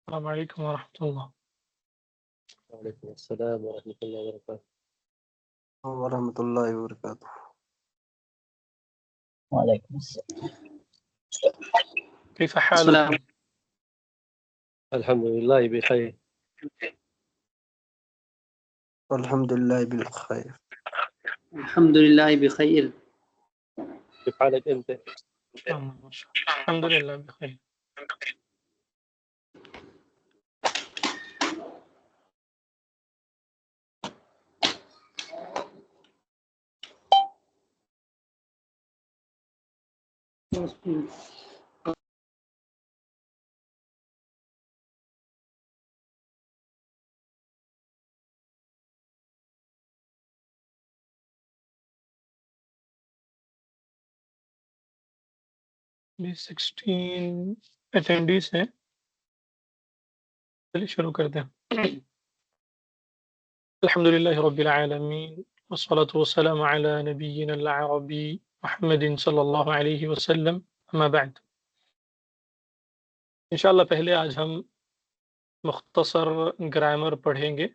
السلام علیکم ورحمۃ اللہ۔ وعلیکم السلام ورحمۃ اللہ وبرکاتہ۔ ورحمۃ اللہ وبرکاتہ۔ وعلیکم السلام۔ کیف حالکم؟ الحمد للہ بخیر۔ الحمد للہ بالخیر۔ الحمد للہ بخیر۔ كيف حالك انت؟ الحمد للہ بخیر۔ بھی 16 اٹینڈیز ہیں، چلیے شروع کرتے ہیں۔ الحمدللہ رب العالمین والصلاة والسلام علی نبینا العربی محمد صلی اللہ علیہ وسلم، اما بعد۔ انشاءاللہ پہلے آج ہم مختصر گرامر پڑھیں گے،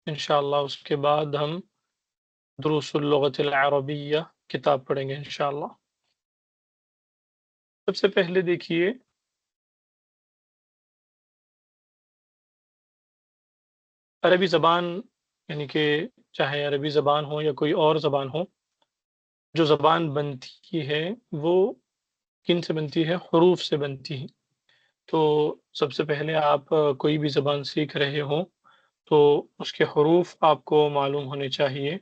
انشاءاللہ اس کے بعد ہم دروس اللغت العربیہ کتاب پڑھیں گے انشاءاللہ۔ سب سے پہلے دیکھیے عربی زبان، یعنی کہ چاہے عربی زبان ہو یا کوئی اور زبان ہو، جو زبان بنتی ہے وہ کن سے بنتی ہے؟ حروف سے بنتی ہے۔ تو سب سے پہلے آپ کوئی بھی زبان سیکھ رہے ہوں تو اس کے حروف آپ کو معلوم ہونے چاہیے۔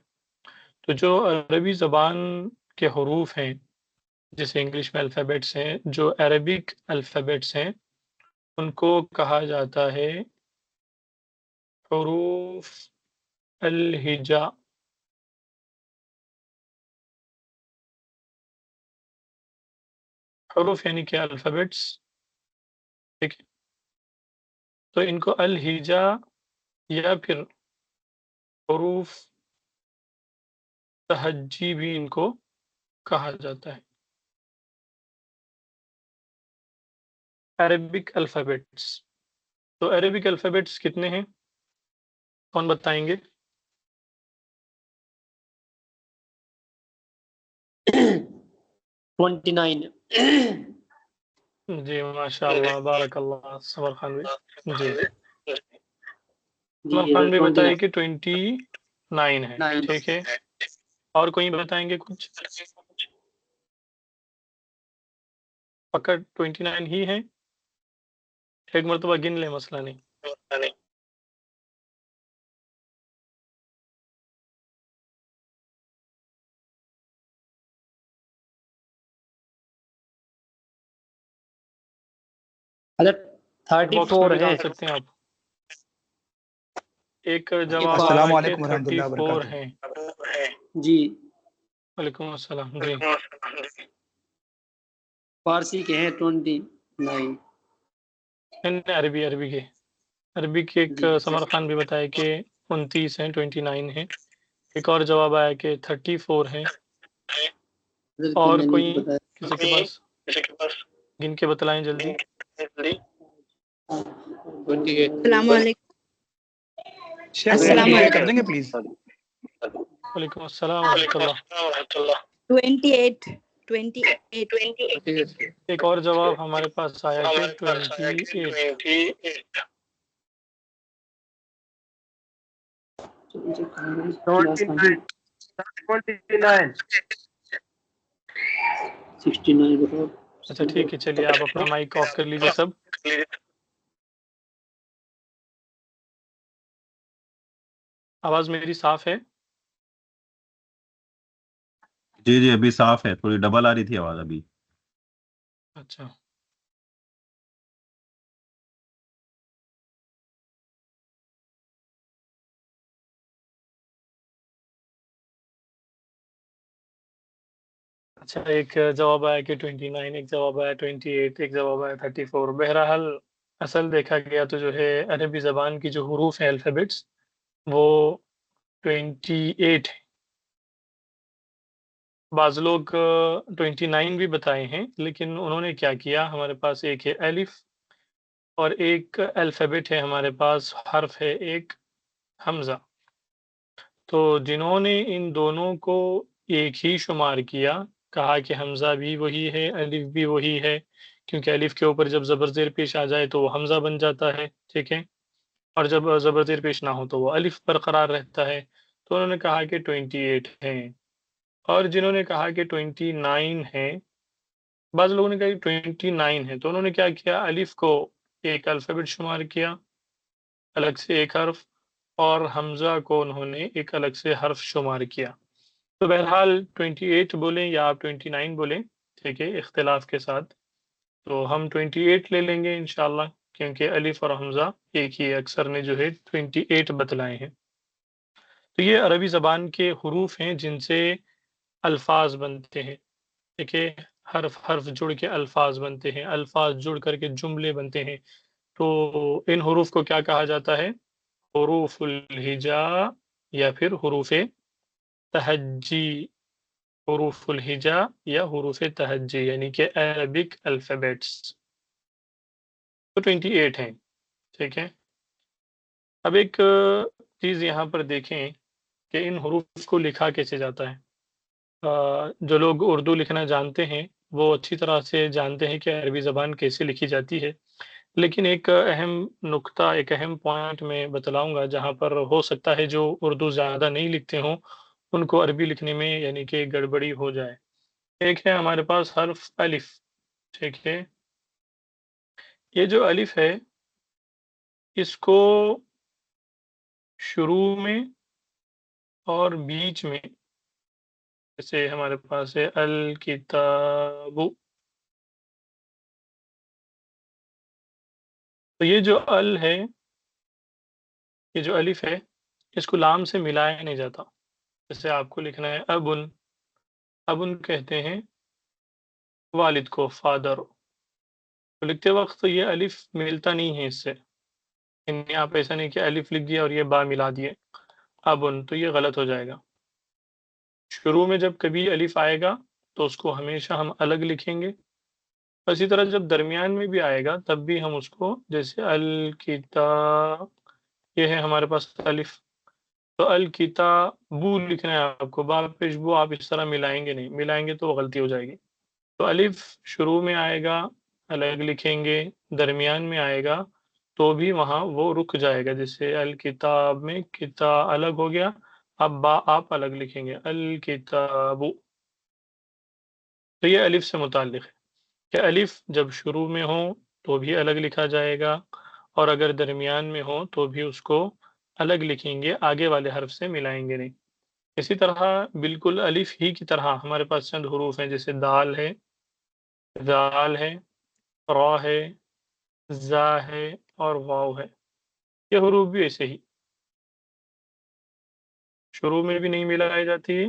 تو جو عربی زبان کے حروف ہیں، جیسے انگلش میں الفابیٹس ہیں، جو عربک الفابیٹس ہیں ان کو کہا جاتا ہے حروف الہجا۔ حروف یعنی کہ الفابیٹس، ٹھیک ہے؟ تو ان کو الہجا یا پھر حروف تہجی بھی ان کو کہا جاتا ہے۔ عربک الفابیٹس، تو عربک الفابیٹس کتنے ہیں؟ کون بتائیں گے؟ 29۔ جی ماشاء اللہ، بارک اللہ سمر خان بھی۔ جی سمر جی خان بھی بتائے کہ 29 ہے، 9۔ ٹھیک ہے۔ اور کوئی بتائیں گے کچھ؟ پکا 29 ہی ہے؟ ایک مرتبہ گن لیں، مسئلہ نہیں۔ حضرت باکس میں 34 بھی ہے۔ ڈال سکتے ہیں آپ۔ ایک جواب السلام آ علیکم کے ورحمۃ اللہ 34 وبرکاتہ۔ ہیں۔ جی وعلیکم السلام۔ جی فارسی کے ہیں 29۔ نہیں، عربی کے، عربی کے ایک جی سمر خان بھی بتایا کہ 29 ہیں، 29 ہیں۔ ایک اور جواب آیا کہ 34 ہیں۔ حضرت اور میں نے کوئی بتایا۔ کسی کے پاس گن کے بتلائیں جلدی۔ السلام علیکم۔ شیخ السلام ریپیٹ علیکم۔ کر دیں گے پلیز؟ وعلیکم السلام ورحمۃ اللہ۔ 28 ایک اور جواب ہمارے پاس آیا کہ 28۔ 69 بتاؤ۔ اچھا ٹھیک ہے، چلیے آپ اپنا مائک آف کر لیجیے سب۔ آواز میری صاف ہے؟ جی ابھی صاف ہے، تھوڑی ڈبل آ رہی تھی آواز ابھی۔ اچھا اچھا، ایک جواب آیا کہ 29، ایک جواب آیا 28، ایک جواب آیا 34۔ بہرحال اصل دیکھا گیا تو جو ہے عربی زبان کی جو حروف ہیں الفابیٹس وہ 28 ہیں۔ بعض لوگ 29 بھی بتائے ہیں، لیکن انہوں نے کیا کیا، ہمارے پاس ایک ہے الف، اور ایک الفابیٹ ہے ہمارے پاس، حرف ہے ایک حمزہ. تو جنہوں نے ان دونوں کو ایک ہی شمار کیا، کہا کہ حمزہ بھی وہی ہے، الف بھی وہی ہے، کیونکہ الف کے اوپر جب زبر زیر پیش آ جائے تو وہ حمزہ بن جاتا ہے، ٹھیک ہے، اور جب زبر زیر پیش نہ ہو تو وہ الف برقرار رہتا ہے. تو انہوں نے کہا کہ 28 ہیں. اور جنہوں نے کہا کہ 29 ہیں، بعض لوگوں نے کہا کہ 29 ہے، تو انہوں نے کیا کیا، الف کو ایک الفابیٹ شمار کیا الگ سے ایک حرف، اور حمزہ کو انہوں نے ایک الگ سے حرف شمار کیا. تو بہرحال 28 بولیں یا آپ 29 بولیں، ٹھیک ہے، اختلاف کے ساتھ. تو ہم 28 لے لیں گے انشاءاللہ، کیونکہ الف اور حمزہ ایک ہی ہے، اکثر نے جو ہے 28 بتلائے ہیں. تو یہ عربی زبان کے حروف ہیں جن سے الفاظ بنتے ہیں، ٹھیک ہے، حرف حرف جڑ کے الفاظ بنتے ہیں، الفاظ جڑ کر کے جملے بنتے ہیں. تو ان حروف کو کیا کہا جاتا ہے، حروف الہجا یا پھر حروف تہجی، حروف الہجا یا حروف تہجی، یعنی کہ عربک الفابیٹس. تو 28 ہیں، ٹھیک ہے. اب ایک چیز یہاں پر دیکھیں کہ ان حروف کو لکھا کیسے جاتا ہے. جو لوگ اردو لکھنا جانتے ہیں وہ اچھی طرح سے جانتے ہیں کہ عربی زبان کیسے لکھی جاتی ہے، لیکن ایک اہم نقطہ، ایک اہم پوائنٹ میں بتلاؤں گا جہاں پر ہو سکتا ہے جو اردو زیادہ نہیں لکھتے ہوں ان کو عربی لکھنے میں یعنی کہ گڑبڑی ہو جائے. ایک ہے ہمارے پاس حرف الف، ٹھیک ہے. یہ جو الف ہے اس کو شروع میں اور بیچ میں، جیسے ہمارے پاس ہے الکتاب، تو یہ جو ال ہے، یہ جو الف ہے، اس کو لام سے ملایا نہیں جاتا. جیسے آپ کو لکھنا ہے ابن، ابن کہتے ہیں والد کو، فادر. تو لکھتے وقت یہ الف ملتا نہیں ہے اس سے، یعنی آپ ایسا نہیں کہ الف لکھ دیا اور یہ با ملا دیے ابن، تو یہ غلط ہو جائے گا. شروع میں جب کبھی الف آئے گا تو اس کو ہمیشہ ہم الگ لکھیں گے. اسی طرح جب درمیان میں بھی آئے گا تب بھی ہم اس کو، جیسے الکتاب، یہ ہے ہمارے پاس الف، تو الکتابو لکھنا ہے آپ کو، با پیش بو آپ اس طرح ملائیں گے نہیں، ملائیں گے تو وہ غلطی ہو جائے گی. تو الف شروع میں آئے گا الگ لکھیں گے، درمیان میں آئے گا تو بھی وہاں وہ رک جائے گا. جیسے الکتاب میں کتا الگ ہو گیا، اب با آپ الگ لکھیں گے الکتابو. تو یہ الف سے متعلق ہے کہ الف جب شروع میں ہو تو بھی الگ لکھا جائے گا، اور اگر درمیان میں ہو تو بھی اس کو الگ لکھیں گے، آگے والے حرف سے ملائیں گے نہیں. اسی طرح بالکل الف ہی کی طرح ہمارے پاس چند حروف ہیں، جیسے دال ہے، ذال ہے، را ہے، زا ہے، اور واو ہے. یہ حروف بھی ایسے ہی شروع میں بھی نہیں ملائی جاتی،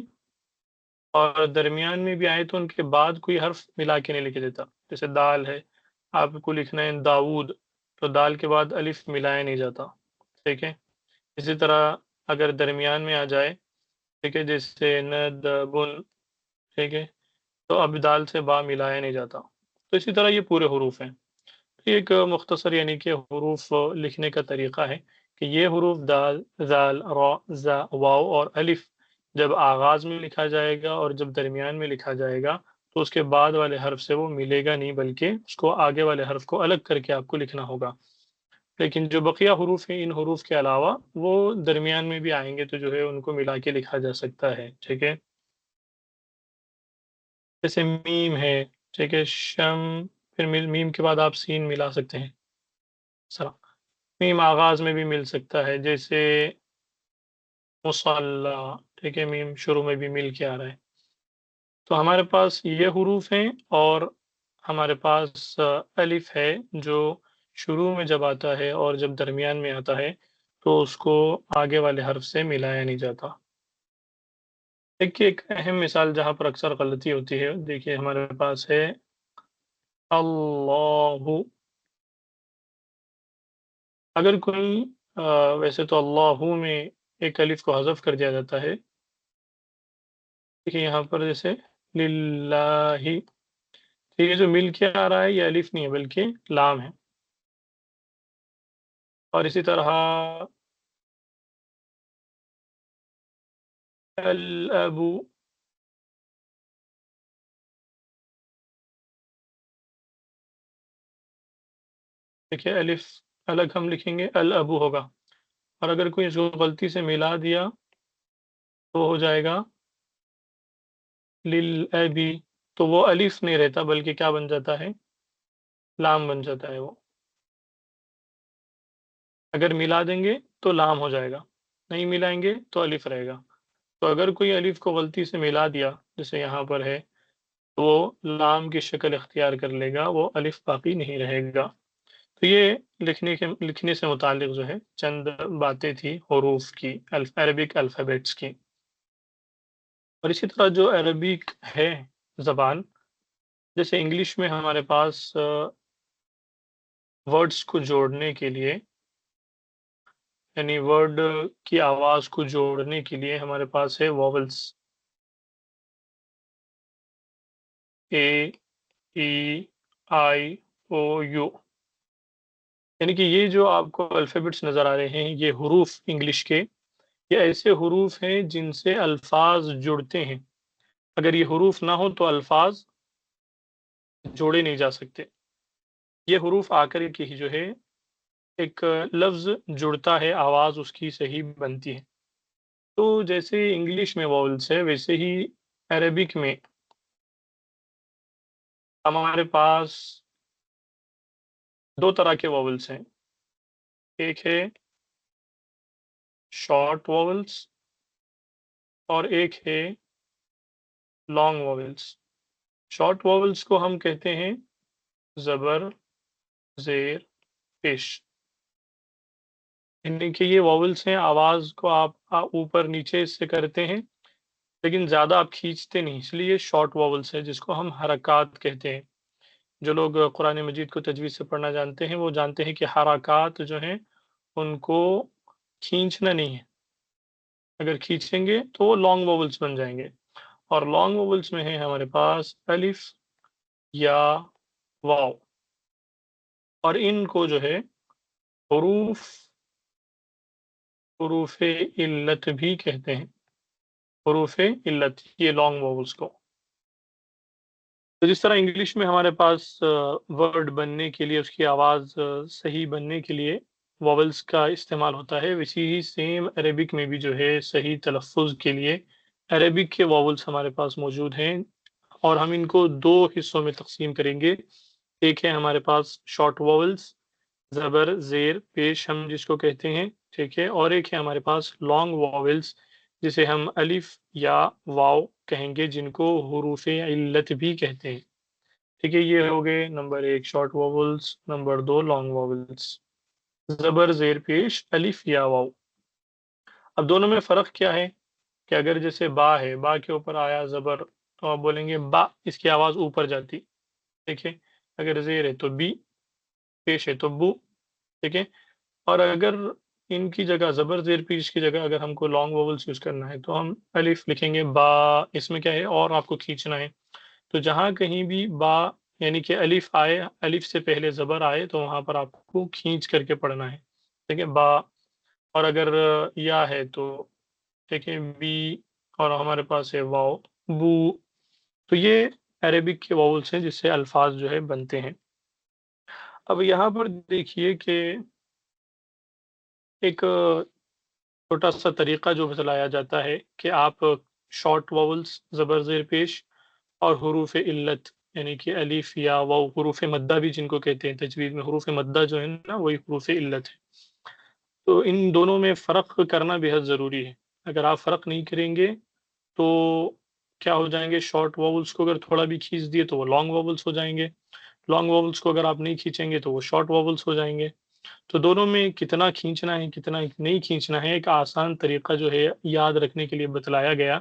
اور درمیان میں بھی آئے تو ان کے بعد کوئی حرف ملا کے نہیں لکھا دیتا. جیسے دال ہے، آپ کو لکھنا ہے داود، تو دال کے بعد الف ملایا نہیں جاتا، ٹھیک ہے. اسی طرح اگر درمیان میں آ جائے، ٹھیک ہے، جیسے ندبن، ٹھیک ہے، تو اب دال سے با ملایا نہیں جاتا. تو اسی طرح یہ پورے حروف ہیں. ایک مختصر یعنی کہ حروف لکھنے کا طریقہ ہے کہ یہ حروف دال، ذال، را، زا، واو اور الف جب آغاز میں لکھا جائے گا اور جب درمیان میں لکھا جائے گا تو اس کے بعد والے حرف سے وہ ملے گا نہیں، بلکہ اس کو آگے والے حرف کو الگ کر کے آپ کو لکھنا ہوگا. لیکن جو بقیہ حروف ہیں ان حروف کے علاوہ وہ درمیان میں بھی آئیں گے تو جو ہے ان کو ملا کے لکھا جا سکتا ہے، ٹھیک ہے. جیسے میم ہے، ٹھیک ہے، شم، پھر میم کے بعد آپ سین ملا سکتے ہیں. میم آغاز میں بھی مل سکتا ہے، جیسے مصلی، ٹھیک ہے، میم شروع میں بھی مل کے آ رہا ہے. تو ہمارے پاس یہ حروف ہیں، اور ہمارے پاس الف ہے جو شروع میں جب آتا ہے اور جب درمیان میں آتا ہے تو اس کو آگے والے حرف سے ملایا نہیں جاتا. ایک اہم مثال جہاں پر اکثر غلطی ہوتی ہے، دیکھیے ہمارے پاس ہے اللہ. اگر کوئی ویسے تو اللہ میں ایک الف کو حذف کر دیا جاتا ہے، دیکھیے یہاں پر جیسے للہ، یہ جو مل کے آ رہا ہے یہ الف نہیں ہے بلکہ لام ہے. اور اسی طرح الابو، دیکھیے الف الگ ہم لکھیں گے، الابو ہوگا، اور اگر کوئی اس کو غلطی سے ملا دیا تو ہو جائے گا للابی، تو وہ الف نہیں رہتا بلکہ کیا بن جاتا ہے، لام بن جاتا ہے وہ. اگر ملا دیں گے تو لام ہو جائے گا، نہیں ملائیں گے تو الف رہے گا. تو اگر کوئی الف کو غلطی سے ملا دیا جیسے یہاں پر ہے تو وہ لام کی شکل اختیار کر لے گا، وہ الف باقی نہیں رہے گا. تو یہ لکھنے سے متعلق جو ہے چند باتیں تھی حروف کی، عربک الفابیٹس کی. اور اسی طرح جو عربک ہے زبان، جیسے انگلش میں ہمارے پاس ورڈز کو جوڑنے کے لیے، یعنی ورڈ کی آواز کو جوڑنے کے لیے ہمارے پاس ہے vowels, a E I O you. یعنی کہ یہ جو آپ کو الفابیٹس نظر آ رہے ہیں، یہ حروف انگلش کے، یہ ایسے حروف ہیں جن سے الفاظ جڑتے ہیں. اگر یہ حروف نہ ہو تو الفاظ جوڑے نہیں جا سکتے. یہ حروف آ کر کے ہی جو ہے ایک لفظ جڑتا ہے، آواز اس کی صحیح بنتی ہے. تو جیسے انگلش میں واولز ہے، ویسے ہی عربک میں ہمارے پاس دو طرح کے واولز ہیں. ایک ہے شارٹ واولز اور ایک ہے لانگ واولز. شارٹ واولز کو ہم کہتے ہیں زبر زیر پیش، یعنی کہ یہ واولز ہیں، آواز کو آپ اوپر نیچے سے کرتے ہیں لیکن زیادہ آپ کھینچتے نہیں، اس لیے شارٹ واولز ہے جس کو ہم حرکات کہتے ہیں. جو لوگ قرآن مجید کو تجوید سے پڑھنا جانتے ہیں وہ جانتے ہیں کہ حرکات جو ہیں ان کو کھینچنا نہیں ہے، اگر کھینچیں گے تو وہ لانگ واولز بن جائیں گے. اور لانگ واولز میں ہے ہمارے پاس الف یا واو، اور ان کو جو ہے حروف علت بھی کہتے ہیں. حروف علت، یہ لانگ واولز کو. تو جس طرح انگلش میں ہمارے پاس ورڈ بننے کے لیے، اس کی آواز صحیح بننے کے لیے واولز کا استعمال ہوتا ہے، ویسی ہی سیم عربک میں بھی جو ہے صحیح تلفظ کے لیے عربک کے واولز ہمارے پاس موجود ہیں. اور ہم ان کو دو حصوں میں تقسیم کریں گے. ایک ہے ہمارے پاس شارٹ واولز، زبر زیر پیش ہم جس کو کہتے ہیں، ٹھیک ہے، اور ایک ہے ہمارے پاس لانگ واولز جسے ہم الف یا واو کہیں گے، جن کو حروف علت بھی کہتے ہیں. ٹھیک ہے، یہ ہو گئے نمبر ایک شارٹ واولز، نمبر دو لانگ واولز، زبر زیر پیش الف یا واو. اب دونوں میں فرق کیا ہے کہ اگر جیسے با ہے، با کے اوپر آیا زبر تو آپ بولیں گے با، اس کی آواز اوپر جاتی. ٹھیک ہے، اگر زیر ہے تو بی، پیش ہے تو بو. ٹھیک ہے، اور اگر ان کی جگہ زبر زیر پیش کی جگہ اگر ہم کو لانگ واولز یوز کرنا ہے تو ہم الف لکھیں گے با، اس میں کیا ہے اور آپ کو کھینچنا ہے. تو جہاں کہیں بھی با یعنی کہ الف آئے، الف سے پہلے زبر آئے تو وہاں پر آپ کو کھینچ کر کے پڑھنا ہے. ٹھیک ہے، با. اور اگر یا ہے تو ٹھیک ہے بی، اور ہمارے پاس ہے واو بو. تو یہ عربک کے واولز ہیں جس سے الفاظ جو ہے بنتے ہیں. اب یہاں پر دیکھیے کہ ایک چھوٹا سا طریقہ جو بتلایا جاتا ہے کہ آپ شارٹ واولز زبر زیر پیش اور حروف علت یعنی کہ الف یا واو، حروف مدہ بھی جن کو کہتے ہیں تجوید میں، حروف مدہ جو ہے نا وہی حروف علت ہے. تو ان دونوں میں فرق کرنا بہت ضروری ہے. اگر آپ فرق نہیں کریں گے تو کیا ہو جائیں گے، شارٹ واولز کو اگر تھوڑا بھی کھینچ دیے تو وہ لانگ واولز ہو جائیں گے، لانگ واولز کو اگر آپ نہیں کھینچیں گے تو وہ شارٹ واولز ہو جائیں گے. تو دونوں میں کتنا کھینچنا ہے کتنا نہیں کھینچنا ہے ایک آسان طریقہ جو ہے یاد رکھنے کے لیے بتلایا گیا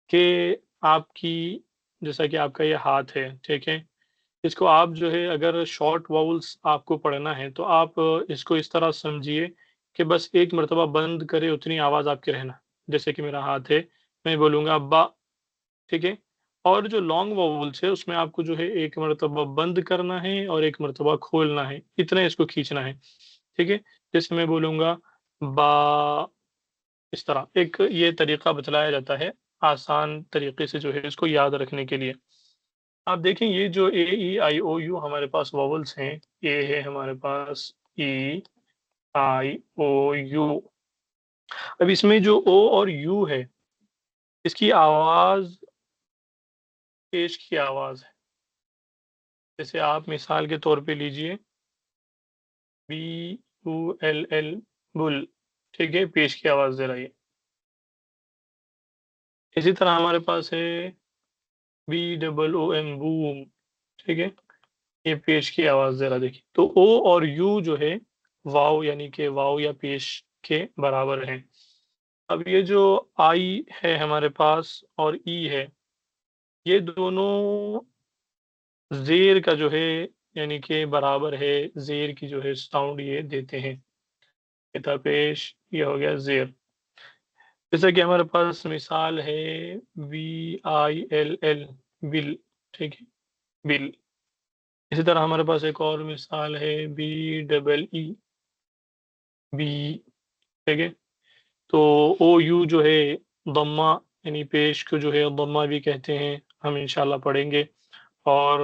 کہ آپ کی جیسا کہ آپ کا یہ ہاتھ ہے، ٹھیک ہے، اس کو آپ جو ہے اگر شارٹ واولز آپ کو پڑھنا ہے تو آپ اس کو اس طرح سمجھیے کہ بس ایک مرتبہ بند کرے اتنی آواز آپ کے رہنا. جیسے کہ میرا ہاتھ ہے، میں بولوں گا با، ٹھیک ہے. اور جو لانگ واولز ہے اس میں آپ کو جو ہے ایک مرتبہ بند کرنا ہے اور ایک مرتبہ کھولنا ہے، اتنا اس کو کھینچنا ہے. ٹھیک ہے، جیسے میں بولوں گا با، اس طرح ایک یہ طریقہ بتلایا جاتا ہے آسان طریقے سے جو ہے اس کو یاد رکھنے کے لیے۔ آپ دیکھیں یہ جو اے ای آئی او یو ہمارے پاس واولس ہیں، یہ ہے ہمارے پاس ای آئی او یو۔ اب اس میں جو او اور یو ہے اس کی آواز پیش کی آواز ہے۔ جیسے آپ مثال کے طور پہ لیجئے بی یو ایل ایل بل، ٹھیک ہے، پیش کی آواز دے رہی ہے۔ اسی طرح ہمارے پاس ہے B double O M boom, ٹھیک ہے، یہ پیش کی آواز دے رہا۔ دیکھیے تو او اور یو جو ہے واو یعنی کہ واو یا پیش کے برابر ہیں۔ اب یہ جو آئی ہے ہمارے پاس اور ای ہے، یہ دونوں زیر کا جو ہے یعنی کہ برابر ہے، زیر کی جو ہے ساؤنڈ یہ دیتے ہیں۔ یہ تھا پیش، یہ ہو گیا زیر۔ جیسا کہ ہمارے پاس مثال ہے وی آئی ایل ایل بل، ٹھیک ہے، بل۔ اسی طرح ہمارے پاس ایک اور مثال ہے بی ڈبل ای بی، ٹھیک ہے۔ تو او یو جو ہے ضمہ یعنی پیش کو جو ہے ضمہ بھی کہتے ہیں، ہم انشاءاللہ پڑھیں گے۔ اور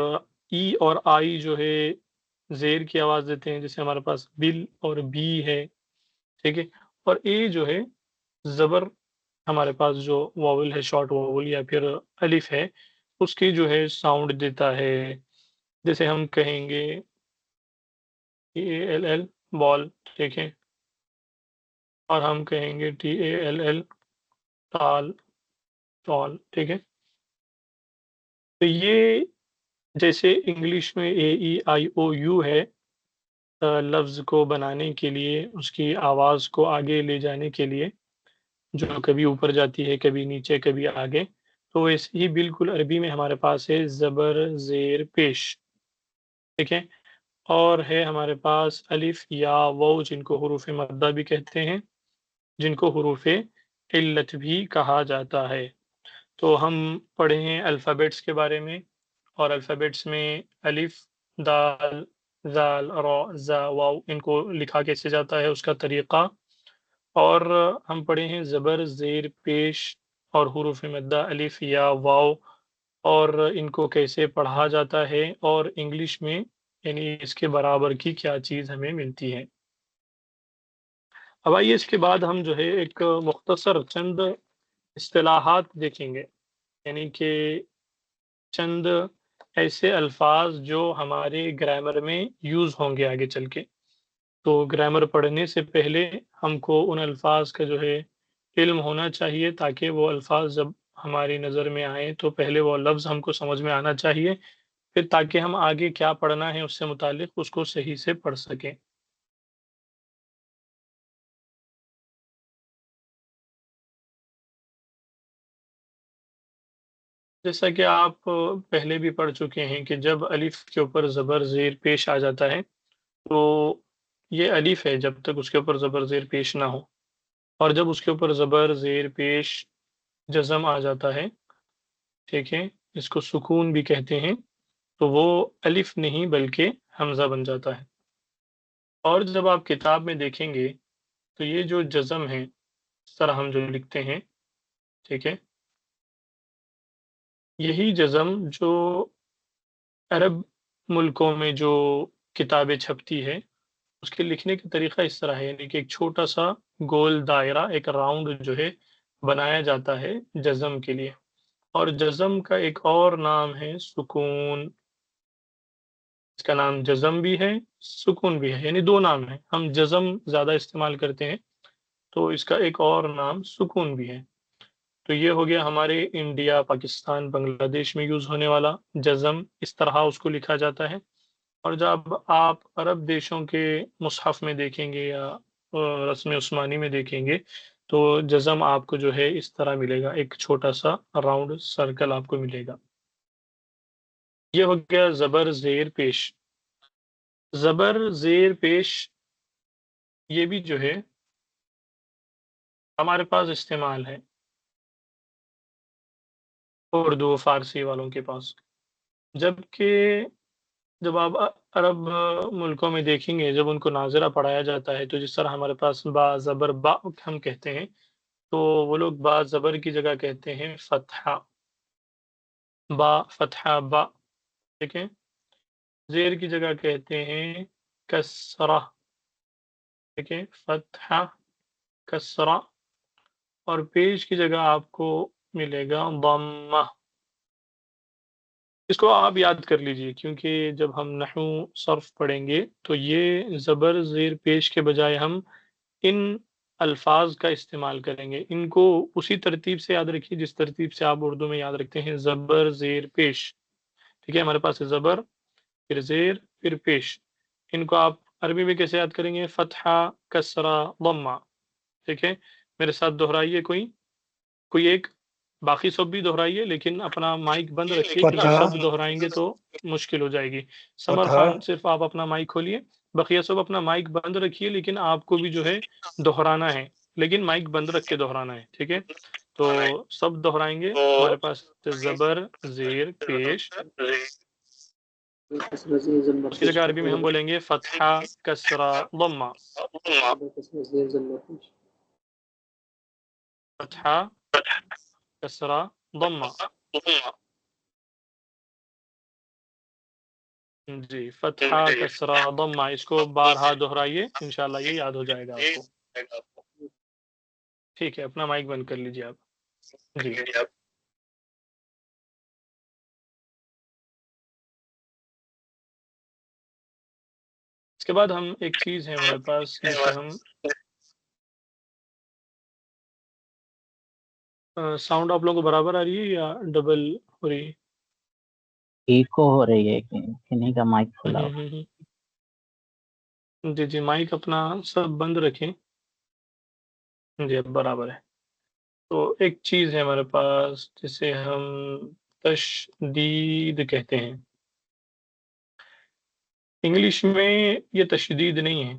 ای اور آئی جو ہے زیر کی آواز دیتے ہیں، جیسے ہمارے پاس بل اور بی ہے، ٹھیک ہے۔ اور اے جو ہے زبر، ہمارے پاس جو واول ہے شارٹ واول یا پھر الف ہے، اس کی جو ہے ساؤنڈ دیتا ہے۔ جیسے ہم کہیں گے ٹی اے ایل ایل بال، ٹھیک ہے، اور ہم کہیں گے ٹی اے ایل ایل تال، ٹال، ٹھیک ہے۔ تو یہ جیسے انگلش میں اے ای آئی او یو ہے، لفظ کو بنانے کے لیے اس کی آواز کو آگے لے جانے کے لیے جو کبھی اوپر جاتی ہے کبھی نیچے کبھی آگے، تو ویسے ہی بالکل عربی میں ہمارے پاس ہے زبر زیر پیش، ٹھیک ہے۔ اور ہے ہمارے پاس الف یا واو جن کو حروف مدہ بھی کہتے ہیں، جن کو حروف علت بھی کہا جاتا ہے۔ تو ہم پڑھے ہیں الفابیٹس کے بارے میں، اور الفابیٹس میں الف، دال، زال، را، زا، واو، ان کو لکھا کیسے جاتا ہے اس کا طریقہ، اور ہم پڑھے ہیں زبر زیر پیش اور حروف مدہ الف یا واو، اور ان کو کیسے پڑھا جاتا ہے، اور انگلش میں یعنی اس کے برابر کی کیا چیز ہمیں ملتی ہے۔ اب آئیے اس کے بعد ہم جو ہے ایک مختصر چند اصطلاحات دیکھیں گے، یعنی کہ چند ایسے الفاظ جو ہمارے گرامر میں یوز ہوں گے آگے چل کے۔ تو گرامر پڑھنے سے پہلے ہم کو ان الفاظ کا جو ہے علم ہونا چاہیے، تاکہ وہ الفاظ جب ہماری نظر میں آئیں تو پہلے وہ لفظ ہم کو سمجھ میں آنا چاہیے، پھر تاکہ ہم آگے کیا پڑھنا ہے اس سے متعلق اس کو صحیح سے پڑھ سکیں۔ جیسا کہ آپ پہلے بھی پڑھ چکے ہیں کہ جب الف کے اوپر زبر زیر پیش آ جاتا ہے تو یہ الف ہے جب تک اس کے اوپر زبر زیر پیش نہ ہو، اور جب اس کے اوپر زبر زیر پیش جزم آ جاتا ہے، ٹھیک ہے، اس کو سکون بھی کہتے ہیں، تو وہ الف نہیں بلکہ حمزہ بن جاتا ہے۔ اور جب آپ کتاب میں دیکھیں گے تو یہ جو جزم ہے اس طرح ہم جو لکھتے ہیں، ٹھیک ہے، یہی جزم جو عرب ملکوں میں جو کتابیں چھپتی ہے اس کے لکھنے کا طریقہ اس طرح ہے، یعنی کہ ایک چھوٹا سا گول دائرہ، ایک راؤنڈ جو ہے بنایا جاتا ہے جزم کے لیے۔ اور جزم کا ایک اور نام ہے سکون، اس کا نام جزم بھی ہے سکون بھی ہے، یعنی دو نام ہیں۔ ہم جزم زیادہ استعمال کرتے ہیں تو اس کا ایک اور نام سکون بھی ہے۔ تو یہ ہو گیا ہمارے انڈیا، پاکستان، بنگلہ دیش میں یوز ہونے والا جزم، اس طرح اس کو لکھا جاتا ہے۔ اور جب آپ عرب دیشوں کے مصحف میں دیکھیں گے یا رسم عثمانی میں دیکھیں گے تو جزم آپ کو جو ہے اس طرح ملے گا، ایک چھوٹا سا راؤنڈ سرکل آپ کو ملے گا۔ یہ ہو گیا زبر زیر پیش۔ زبر زیر پیش یہ بھی جو ہے ہمارے پاس استعمال ہے اردو فارسی والوں کے پاس، جبکہ جب آپ عرب ملکوں میں دیکھیں گے، جب ان کو ناظرہ پڑھایا جاتا ہے تو جس طرح ہمارے پاس با زبر با ہم کہتے ہیں، تو وہ لوگ با زبر کی جگہ کہتے ہیں فتحہ، با فتحہ با، ٹھیک ہے؟ زیر کی جگہ کہتے ہیں کسرہ، ٹھیک ہے؟ فتحہ کسرہ، اور پیش کی جگہ آپ کو ملے گا ضمہ۔ اس کو آپ یاد کر لیجئے، کیونکہ جب ہم نحو صرف پڑھیں گے تو یہ زبر زیر پیش کے بجائے ہم ان الفاظ کا استعمال کریں گے۔ ان کو اسی ترتیب سے یاد رکھیے جس ترتیب سے آپ اردو میں یاد رکھتے ہیں، زبر زیر پیش، ٹھیک ہے؟ ہمارے پاس ہے زبر، پھر زیر، پھر پیش۔ ان کو آپ عربی میں کیسے یاد کریں گے؟ فتحہ کسرہ ضمہ، ٹھیک ہے؟ میرے ساتھ دہرائیے، کوئی ایک، باقی سب بھی دہرائیے لیکن اپنا مائک بند رکھیے، کیونکہ فتحہ، سب دہرائیں گے تو مشکل ہو جائے گی۔ سمر فتحہ، خان صرف آپ اپنا مائک کھولیے، بقیہ سب اپنا مائک بند رکھیے، لیکن آپ کو بھی جو ہے دہرانا ہے، لیکن مائک بند رکھ کے دہرانا ہے، ٹھیک ہے؟ تو سب دہرائیں گے۔ ہمارے پاس زبر زیر پیش، کسرہ زیر ضمہ اس کی پیش جگہ کا عربی میں ہم بولیں گے فتحہ کسرہ ضمہ، کسرہ زیر ضمہ پیش۔ فتحہ کسرہ ضمہ، جی، فتحہ کسرہ ضمہ، اس کو بارہا دہرائیے، انشاءاللہ یہ یاد ہو جائے گا آپ کو۔ ٹھیک ہے، اپنا مائک بند کر لیجیے آپ۔ جی، اس کے بعد ہم ایک چیز ہے ہمارے پاس جسے ہم ساؤنڈ آپ لوگوں کو برابر آ رہی ہے یا ڈبل ہو رہی ہے؟ ایکو ہو رہی ہے، کنہیں کا مائک کھلا ہوا۔ جی جی، مائک اپنا سب بند رکھیں۔ جی، اب برابر ہے۔ تو ایک چیز ہے ہمارے پاس جسے ہم تشدید کہتے ہیں۔ انگلش میں یہ تشدید نہیں ہے،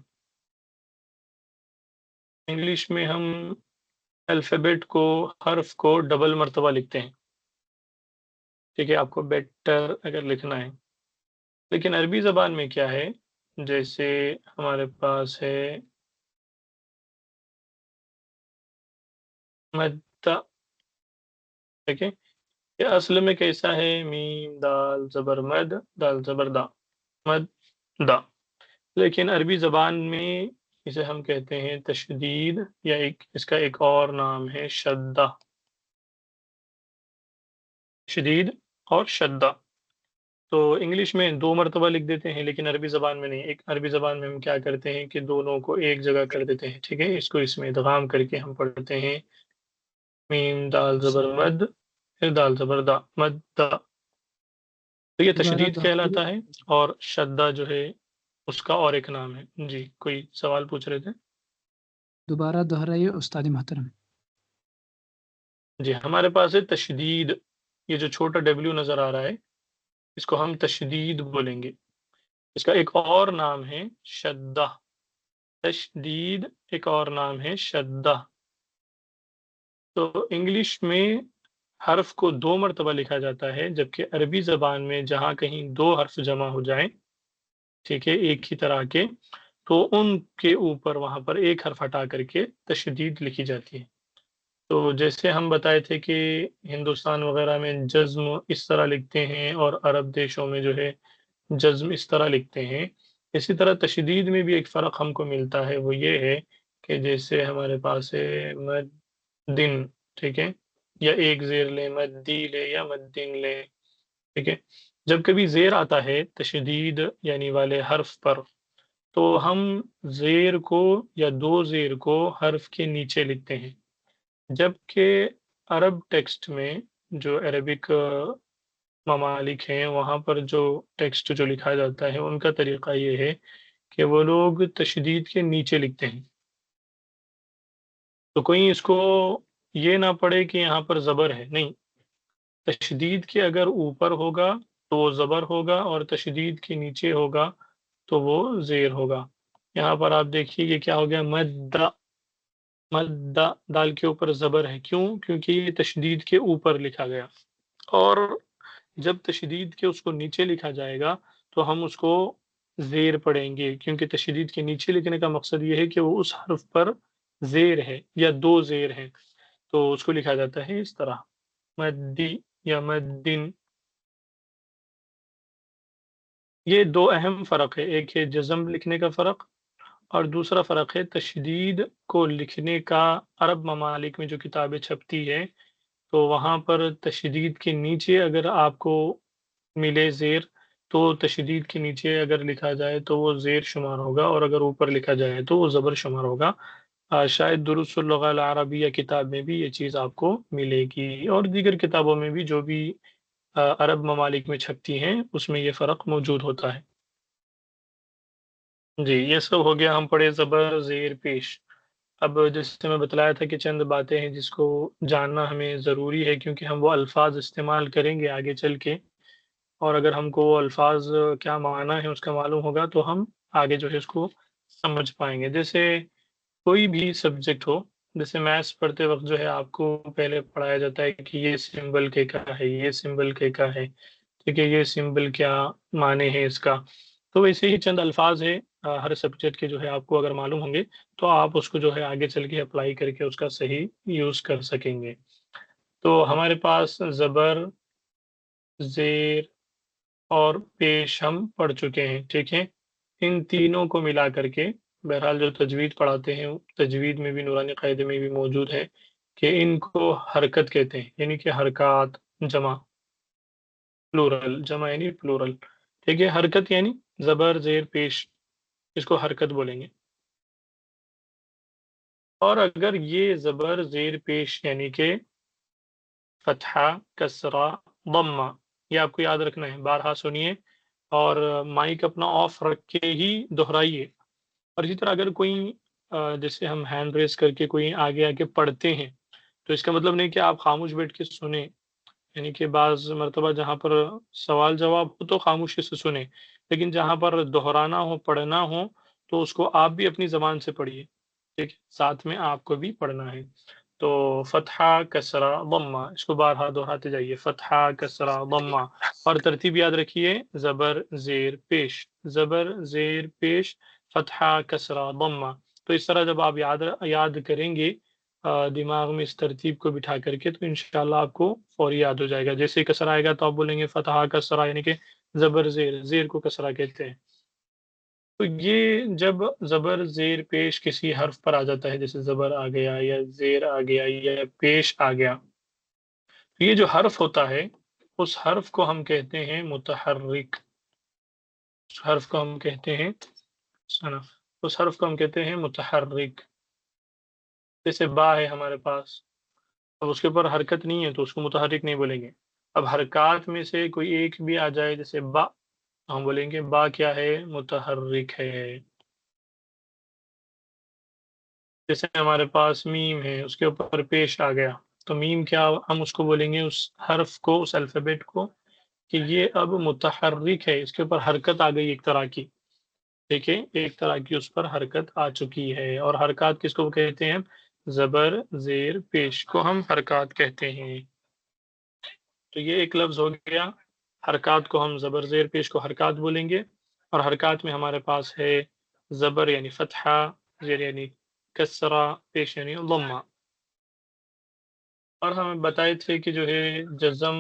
انگلش میں ہم الفابیٹ کو، حرف کو ڈبل مرتبہ لکھتے ہیں، ٹھیک ہے؟ آپ کو بیٹر اگر لکھنا ہے، لیکن عربی زبان میں کیا ہے، جیسے ہمارے پاس ہے مدہ، ٹھیک ہے؟ یہ اصل میں کیسا ہے؟ میم دال زبر مد، دال زبر دا، مد دا، لیکن عربی زبان میں اسے ہم کہتے ہیں تشدید، یا اس کا ایک اور نام ہے شدہ، شدید اور شدہ۔ تو انگلش میں 2 مرتبہ لکھ دیتے ہیں، لیکن عربی زبان میں نہیں۔ ایک عربی زبان میں ہم کیا کرتے ہیں کہ دونوں کو ایک جگہ کر دیتے ہیں، ٹھیک ہے؟ اس کو اس میں ادغام کر کے ہم پڑھتے ہیں میم دال زبر مد، پھر دال زبر دا، مد دا، تو یہ تشدید کہلاتا ہے، اور شدہ جو ہے اس کا اور ایک نام ہے۔ جی، کوئی سوال پوچھ رہے تھے؟ دوبارہ دہرائیے استاد محترم۔ جی، ہمارے پاس ہے تشدید، یہ جو چھوٹا ڈبلیو نظر آ رہا ہے اس کو ہم تشدید بولیں گے۔ اس کا ایک اور نام ہے شدہ، تشدید ایک اور نام ہے شدہ۔ تو انگلش میں حرف کو 2 مرتبہ لکھا جاتا ہے، جبکہ عربی زبان میں جہاں کہیں 2 حرف جمع ہو جائیں، ٹھیک ہے، ایک ہی طرح کے، تو ان کے اوپر وہاں پر ایک حرف ہٹا کر کے تشدید لکھی جاتی ہے۔ تو جیسے ہم بتائے تھے کہ ہندوستان وغیرہ میں جزم اس طرح لکھتے ہیں، اور عرب دیشوں میں جو ہے جزم اس طرح لکھتے ہیں، اسی طرح تشدید میں بھی ایک فرق ہم کو ملتا ہے، وہ یہ ہے کہ جیسے ہمارے پاس ہے مدن، ٹھیک ہے، یا ایک زیر لے، مدی لے یا مدن لے، ٹھیک ہے؟ جب کبھی زیر آتا ہے تشدید یعنی والے حرف پر، تو ہم زیر کو یا 2 زیر کو حرف کے نیچے لکھتے ہیں، جبکہ عرب ٹیکسٹ میں جو عربک ممالک ہیں وہاں پر جو ٹیکسٹ جو لکھا جاتا ہے ان کا طریقہ یہ ہے کہ وہ لوگ تشدید کے نیچے لکھتے ہیں، تو کوئی اس کو یہ نہ پڑھے کہ یہاں پر زبر ہے، نہیں، تشدید کے اگر اوپر ہوگا تو وہ زبر ہوگا، اور تشدید کے نیچے ہوگا تو وہ زیر ہوگا۔ یہاں پر آپ دیکھیے یہ کیا ہو گیا، مدہ، مدہ، دال کے اوپر زبر ہے، کیوں؟ کیونکہ یہ تشدید کے اوپر لکھا گیا، اور جب تشدید کے اس کو نیچے لکھا جائے گا تو ہم اس کو زیر پڑھیں گے، کیونکہ تشدید کے نیچے لکھنے کا مقصد یہ ہے کہ وہ اس حرف پر زیر ہے یا دو زیر ہیں، تو اس کو لکھا جاتا ہے اس طرح مدی یا مدن۔ یہ دو اہم فرق ہے، ایک ہے جزم لکھنے کا فرق اور دوسرا فرق ہے تشدید کو لکھنے کا۔ عرب ممالک میں جو کتابیں چھپتی ہے تو وہاں پر تشدید کے نیچے اگر آپ کو ملے زیر تو تشدید کے نیچے اگر لکھا جائے تو وہ زیر شمار ہوگا، اور اگر اوپر لکھا جائے تو وہ زبر شمار ہوگا۔ شاید دروس اللغہ العربیہ کتاب میں بھی یہ چیز آپ کو ملے گی، اور دیگر کتابوں میں بھی جو بھی عرب ممالک میں چھپتی ہیں اس میں یہ فرق موجود ہوتا ہے۔ جی یہ سب ہو گیا، ہم پڑھے زبر زیر پیش۔ اب جیسے میں بتلایا تھا کہ چند باتیں ہیں جس کو جاننا ہمیں ضروری ہے، کیونکہ ہم وہ الفاظ استعمال کریں گے آگے چل کے، اور اگر ہم کو وہ الفاظ کیا معنی ہے اس کا معلوم ہوگا تو ہم آگے جو ہے اس کو سمجھ پائیں گے۔ جیسے کوئی بھی سبجیکٹ ہو، جیسے میتھس پڑھتے وقت جو ہے آپ کو پہلے پڑھایا جاتا ہے کہ یہ سمبل کے کا ہے، یہ سمبل کے کا ہے، ٹھیک ہے، یہ سمبل کیا معنی ہے اس کا۔ تو ویسے ہی چند الفاظ ہے ہر سبجیکٹ کے جو ہے آپ کو اگر معلوم ہوں گے تو آپ اس کو جو ہے آگے چل کے اپلائی کر کے اس کا صحیح یوز کر سکیں گے۔ تو ہمارے پاس زبر، زیر اور پیش ہم پڑھ چکے ہیں، ٹھیک ہے۔ ان تینوں کو ملا کر کے بہرحال جو تجوید پڑھاتے ہیں، تجوید میں بھی نورانی قاعدے میں بھی موجود ہے کہ ان کو حرکت کہتے ہیں، یعنی کہ حرکات جمع، پلورل، جمع یعنی پلورل، ٹھیک ہے۔ حرکت یعنی زبر زیر پیش، اس کو حرکت بولیں گے۔ اور اگر یہ زبر زیر پیش یعنی کہ فتحہ، کسرہ، ضمہ، یہ آپ کو یاد رکھنا ہے، بارہا سنیے اور مائک اپنا آف رکھ کے ہی دہرائیے۔ اور اسی طرح اگر کوئی جیسے ہم ہینڈ ریز کر کے کوئی آگے آگے پڑھتے ہیں تو اس کا مطلب نہیں کہ آپ خاموش بیٹھ کے سنیں، یعنی کہ بعض مرتبہ جہاں پر سوال جواب ہو تو خاموشی سے سنیں، لیکن جہاں پر دہرانا ہو، پڑھنا ہو تو اس کو آپ بھی اپنی زبان سے پڑھیے، ٹھیک ہے، ساتھ میں آپ کو بھی پڑھنا ہے۔ تو فتحہ، کسرہ، ضمہ، اس کو بارہا دہراتے جائیے، فتحہ، کسرہ، ضمہ، اور ترتیب یاد رکھیے، زبر زیر پیش، زبر زیر پیش، فتحہ، کسرہ، ضمہ۔ تو اس طرح جب آپ یاد کریں گے دماغ میں اس ترتیب کو بٹھا کر کے تو انشاءاللہ آپ کو فوری یاد ہو جائے گا۔ جیسے کسرہ آئے گا تو آپ بولیں گے فتحہ کسرہ، یعنی کہ زبر زیر، زیر کو کسرہ کہتے ہیں۔ تو یہ جب زبر زیر پیش کسی حرف پر آ جاتا ہے، جیسے زبر آ گیا یا زیر آ گیا یا پیش آ گیا، تو یہ جو حرف ہوتا ہے اس حرف کو ہم کہتے ہیں متحرک، اس حرف کو ہم کہتے ہیں اس حرف کو ہم کہتے ہیں متحرک۔ جیسے با ہے ہمارے پاس، اب اس کے اوپر حرکت نہیں ہے تو اس کو متحرک نہیں بولیں گے۔ اب حرکات میں سے کوئی ایک بھی آ جائے جیسے با، ہم بولیں گے با کیا ہے، متحرک ہے۔ جیسے ہمارے پاس میم ہے، اس کے اوپر پیش آ گیا تو میم کیا، ہم اس کو بولیں گے، اس حرف کو، اس الفابیٹ کو، کہ یہ اب متحرک ہے، اس کے اوپر حرکت آ گئی ایک طرح کی، دیکھیں ایک طرح کی اس پر حرکت آ چکی ہے۔ اور حرکات کس کو کہتے ہیں، زبر زیر پیش کو ہم حرکات کہتے ہیں۔ تو یہ ایک لفظ ہو گیا، حرکات کو ہم زبر زیر پیش کو حرکات بولیں گے، اور حرکات میں ہمارے پاس ہے زبر یعنی فتحہ، زیر یعنی کسرہ، پیش یعنی ضمہ۔ اور ہمیں بتائے تھے کہ جو ہے جزم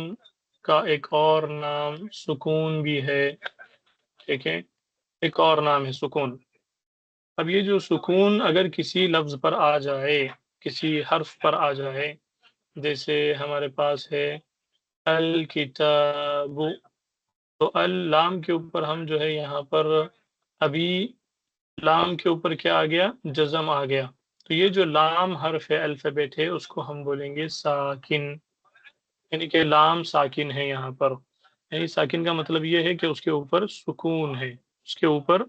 کا ایک اور نام سکون بھی ہے، ٹھیک ہے، ایک اور نام ہے سکون۔ اب یہ جو سکون اگر کسی لفظ پر آ جائے، کسی حرف پر آ جائے، جیسے ہمارے پاس ہے الکتاب، تو لام کے اوپر ہم جو ہے یہاں پر ابھی لام کے اوپر کیا آ گیا، جزم آ گیا، تو یہ جو لام حرف ہے، الفابیٹ ہے، اس کو ہم بولیں گے ساکن، یعنی کہ لام ساکن ہے یہاں پر، یعنی ساکن کا مطلب یہ ہے کہ اس کے اوپر سکون ہے، اس کے اوپر،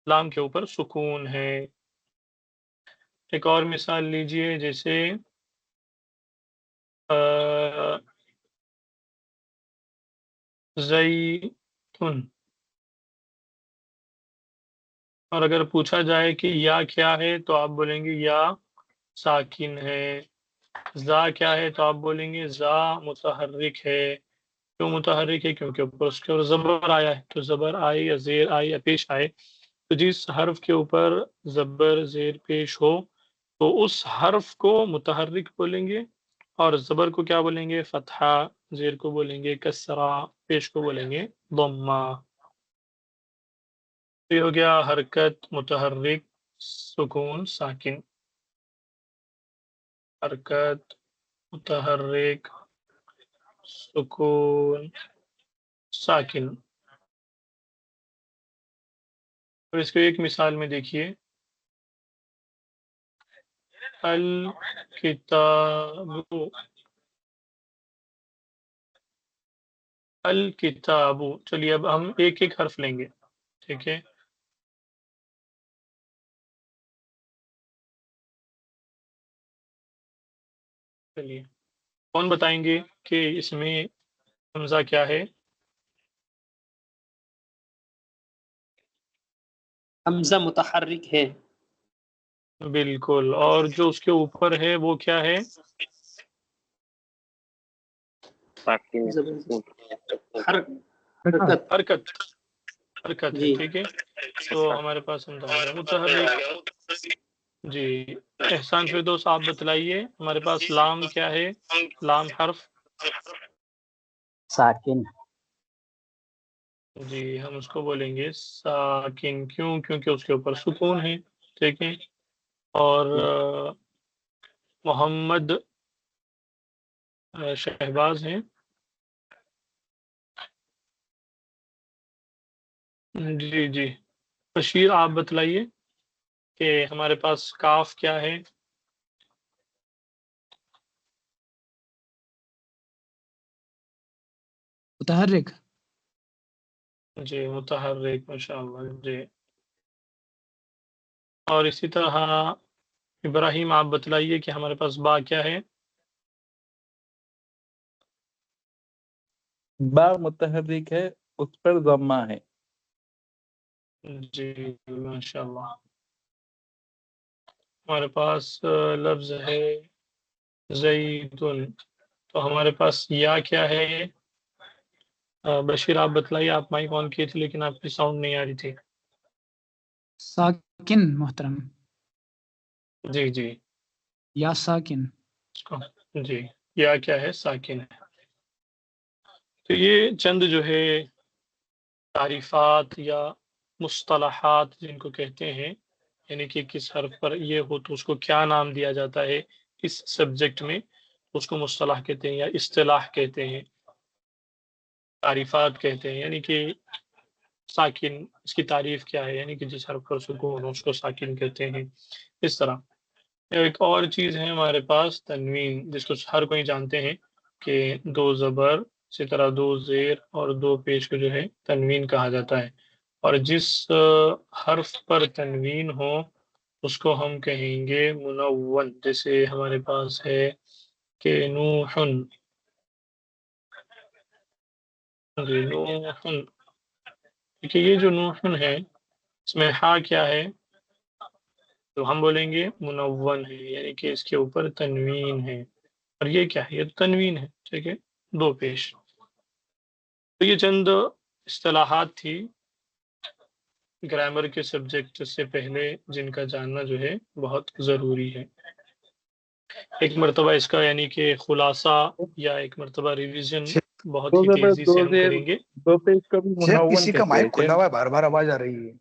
لام کے اوپر سکون ہے۔ ایک اور مثال لیجئے، جیسے زیتون، اور اگر پوچھا جائے کہ یا کیا ہے تو آپ بولیں گے یا ساکن ہے، زا کیا ہے تو آپ بولیں گے زا متحرک ہے، کیوں متحرک ہے؟ کیونکہ اوپر اس کے اوپر زبر آیا ہے، تو زبر آئے یا زیر آئے یا پیش آئے، تو جس حرف کے اوپر زبر زیر پیش ہو تو اس حرف کو متحرک بولیں گے، اور زبر کو کیا بولیں گے؟ فتحہ، زیر کو بولیں گے کسرہ، پیش کو بولیں گے ضمہ۔ یہ ہو گیا حرکت، متحرک، سکون، ساکن۔ حرکت، متحرک، سکون، ساکن۔ اور اس کو ایک مثال میں دیکھیے، الکتاب، الکتاب۔ چلیے اب ہم ایک ایک حرف لیں گے، ٹھیک ہے؟ چلیے کون بتائیں گے کہ اس میں حمزہ کیا ہے؟ حمزہ متحرک ہے۔ بالکل، اور جو اس کے اوپر ہے وہ کیا ہے؟ حرکت، حرکت، حرکت ہے، جی ٹھیک ہے؟ تو ہمارے پاس حمزہ ہو گیا متحرک۔ جی احسان فردوس آپ بتلائیے، ہمارے پاس لام کیا ہے؟ لام حرف، ساکن، جی ہم اس کو بولیں گے ساکن۔ کیوں؟ کیونکہ اس کے اوپر سکون ہے، ٹھیک ہے؟ اور محمد شہباز ہیں، جی جی بشیر آپ بتلائیے کہ ہمارے پاس کاف کیا ہے؟ متحرک، جی متحرک، ماشاء اللہ، جی۔ اور اسی طرح ابراہیم آپ بتلائیے کہ ہمارے پاس با کیا ہے؟ با متحرک ہے، اس پر ضمہ ہے۔ جی ماشاء اللہ۔ ہمارے پاس لفظ ہے زیدن، تو ہمارے پاس یا کیا ہے؟ بشیر آپ بتلائیے، آپ مائک آن کیے تھے لیکن آپ کی ساؤنڈ نہیں آ رہی تھی۔ ساکن محترم، جی جی یا ساکن۔ جی یا کیا ہے؟ ساکن ہے۔ تو یہ چند جو ہے تعریفات یا مصطلحات جن کو کہتے ہیں، یعنی کہ کس حرف پر یہ ہو تو اس کو کیا نام دیا جاتا ہے اس سبجیکٹ میں، اس کو مصطلح کہتے ہیں یا اصطلاح کہتے ہیں، تعریفات کہتے ہیں۔ یعنی کہ ساکن، اس کی تعریف کیا ہے؟ یعنی کہ جس حرف پر سکون ہو اس کو ساکن کہتے ہیں۔ اس طرح ایک اور چیز ہے ہمارے پاس تنوین، جس کو ہر کوئی جانتے ہیں کہ دو زبر، اسی طرح دو زیر اور دو پیش کو جو ہے تنوین کہا جاتا ہے، اور جس حرف پر تنوین ہو اس کو ہم کہیں گے منون۔ جیسے ہمارے پاس ہے کہ نوحن، جی نوحن، کہ یہ جو نوحن ہے اس میں ہا کیا ہے؟ تو ہم بولیں گے منون ہے، یعنی کہ اس کے اوپر تنوین ہے، اور یہ کیا ہے؟ یہ تنوین ہے، ٹھیک ہے، دو پیش۔ تو یہ چند اصطلاحات تھی گرامر کے سبجیکٹ سے پہلے جن کا جاننا جو ہے بہت ضروری ہے۔ ایک مرتبہ اس کا یعنی کہ خلاصہ یا ایک مرتبہ ریویژن بہت دو ہی زبر تیزی دو سے ہم زیر کریں گے۔ دو پیش کو بھی شیخ منون کسی کا کہتے مائک ہیں کھلا ہوا ہے، بار بار آواز آ رہی ہے۔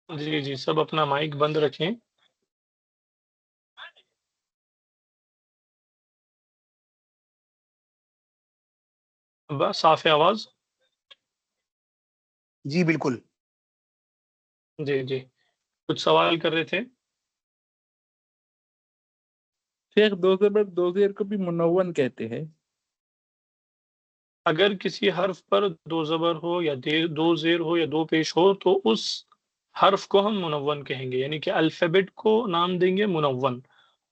جی جی سب اپنا مائک بند رکھیں۔ بس صاف ہے آواز؟ جی بالکل۔ جی جی کچھ سوال کر رہے تھے؟ شیخ دو زبر دو زیر کو بھی منون کہتے ہیں۔ اگر کسی حرف پر دو زبر ہو یا دو زیر ہو یا دو پیش ہو تو اس حرف کو ہم منون کہیں گے، یعنی کہ الفابیٹ کو نام دیں گے منون،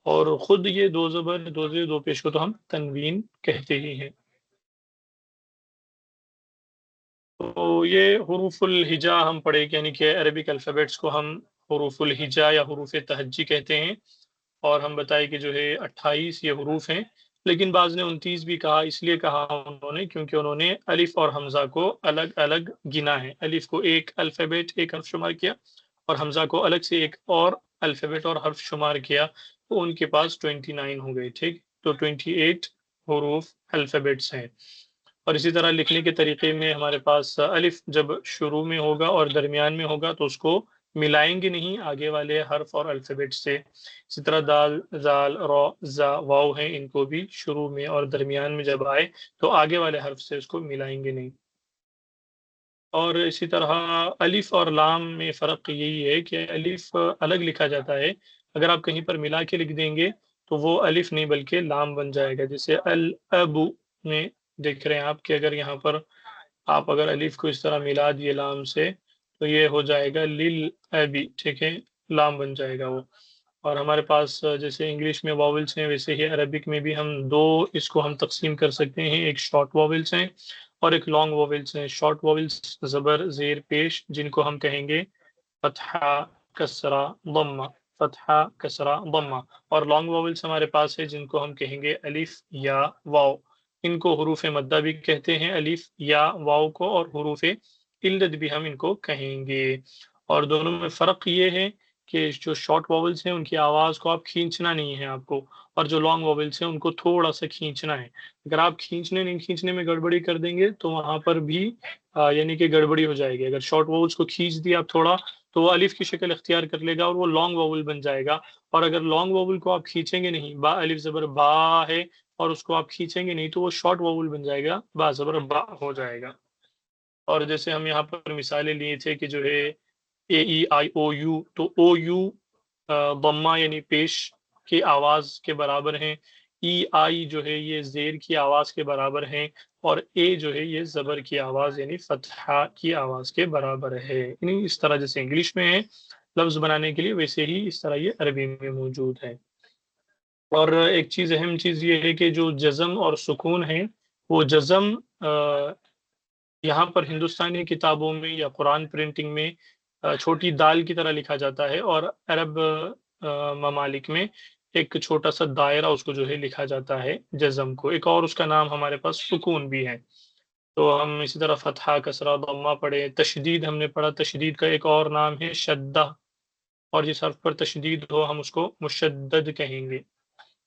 اور خود یہ دو زبر دو زیر دو پیش کو تو ہم تنوین کہتے ہی ہیں۔ تو یہ حروف الہجا ہم پڑھے، یعنی کہ عربک الفابیٹس کو ہم حروف الہجا یا حروف تہجی کہتے ہیں، اور ہم بتائے کہ جو ہے 28 یہ حروف ہیں لیکن بعض نے 29 بھی کہا، اس لیے کہا انہوں نے کیونکہ انہوں نے الف اور حمزہ کو الگ الگ گنا ہے. الف کو ایک الفابیٹ ایک حرف شمار کیا اور حمزہ کو الگ سے ایک اور الفابیٹ اور حرف شمار کیا، تو ان کے پاس 29 ہو گئے. ٹھیک، تو 28 حروف الفابیٹس ہیں. اور اسی طرح لکھنے کے طریقے میں ہمارے پاس الف جب شروع میں ہوگا اور درمیان میں ہوگا تو اس کو ملائیں گے نہیں آگے والے حرف اور الفابیٹ سے. اسی طرح دال، زال، را، زا، واو ہیں، ان کو بھی شروع میں اور درمیان میں جب آئے تو آگے والے حرف سے اس کو ملائیں گے نہیں. اور اسی طرح الف اور لام میں فرق یہی ہے کہ الف الگ لکھا جاتا ہے، اگر آپ کہیں پر ملا کے لکھ دیں گے تو وہ الف نہیں بلکہ لام بن جائے گا. جیسے الابو میں دیکھ رہے ہیں آپ کہ اگر یہاں پر آپ اگر الف کو اس طرح ملا دیے لام سے تو یہ ہو جائے گا للابی. ٹھیک ہے، لام بن جائے گا وہ. اور ہمارے پاس جیسے انگلش میں واولس ہیں ویسے ہی عربک میں بھی ہم دو اس کو ہم تقسیم کر سکتے ہیں، ایک شارٹ واولس ہیں اور ایک لانگ واولس ہیں. شارٹ واولس زبر زیر پیش جن کو ہم کہیں گے فتحہ کسرہ ضمہ، فتحہ کسرہ ضمہ. اور لانگ واولس ہمارے پاس ہے جن کو ہم کہیں گے الف یا واو. ان کو حروف مدہ بھی کہتے ہیں، الف یا واو کو، اور حروف علت بھی ہم ان کو کہیں گے. اور دونوں میں فرق یہ ہے کہ جو شارٹ واولس ہیں ان کی آواز کو آپ کھینچنا نہیں ہے آپ کو، اور جو لانگ واولس ہیں ان کو تھوڑا سا کھینچنا ہے. اگر آپ کھینچنے میں گڑبڑی کر دیں گے تو وہاں پر بھی یعنی کہ گڑبڑی ہو جائے گی. اگر شارٹ واولس کو کھینچ دیا آپ تھوڑا تو وہ الف کی شکل اختیار کر لے گا اور وہ لانگ واول بن جائے گا. اور اگر لانگ واول کو آپ کھینچیں گے نہیں، با الف زبر با ہے اور اس کو آپ کھینچیں گے نہیں تو وہ شارٹ واول بن جائے گا، با زبر با ہو جائے گا. اور جیسے ہم یہاں پر مثالیں لیے تھے کہ جو ہے اے ای آئی او یو، تو او یو ضمہ یعنی پیش کی آواز کے برابر ہیں، ای آئی جو ہے یہ زیر کی آواز کے برابر ہیں، اور اے جو ہے یہ زبر کی آواز یعنی فتحہ کی آواز کے برابر ہے. یعنی اس طرح جیسے انگلش میں ہے لفظ بنانے کے لیے ویسے ہی اس طرح یہ عربی میں موجود ہے. اور ایک چیز اہم چیز یہ ہے کہ جو جزم اور سکون ہے وہ جزم یہاں پر ہندوستانی کتابوں میں یا قرآن پرنٹنگ میں چھوٹی دال کی طرح لکھا جاتا ہے، اور عرب ممالک میں ایک چھوٹا سا دائرہ اس کو جو ہے لکھا جاتا ہے جزم کو. ایک اور اس کا نام ہمارے پاس سکون بھی ہے. تو ہم اسی طرح فتحہ کسرہ ضمہ پڑھے. تشدید ہم نے پڑھا، تشدید کا ایک اور نام ہے شدہ، اور جس حرف پر تشدید ہو ہم اس کو مشدد کہیں گے.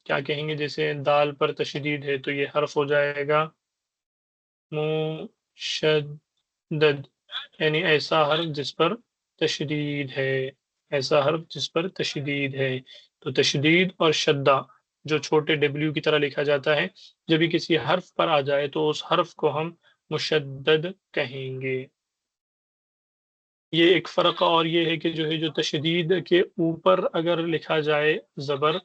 کیا کہیں گے؟ جیسے دال پر تشدید ہے تو یہ حرف ہو جائے گا مشدد، یعنی ایسا حرف جس پر تشدید ہے، ایسا حرف جس پر تشدید ہے. تو تشدید اور شدہ جو چھوٹے ڈبلیو کی طرح لکھا جاتا ہے، جب بھی کسی حرف پر آ جائے تو اس حرف کو ہم مشدد کہیں گے. یہ ایک فرق اور یہ ہے کہ جو ہے جو تشدید کے اوپر اگر لکھا جائے زبر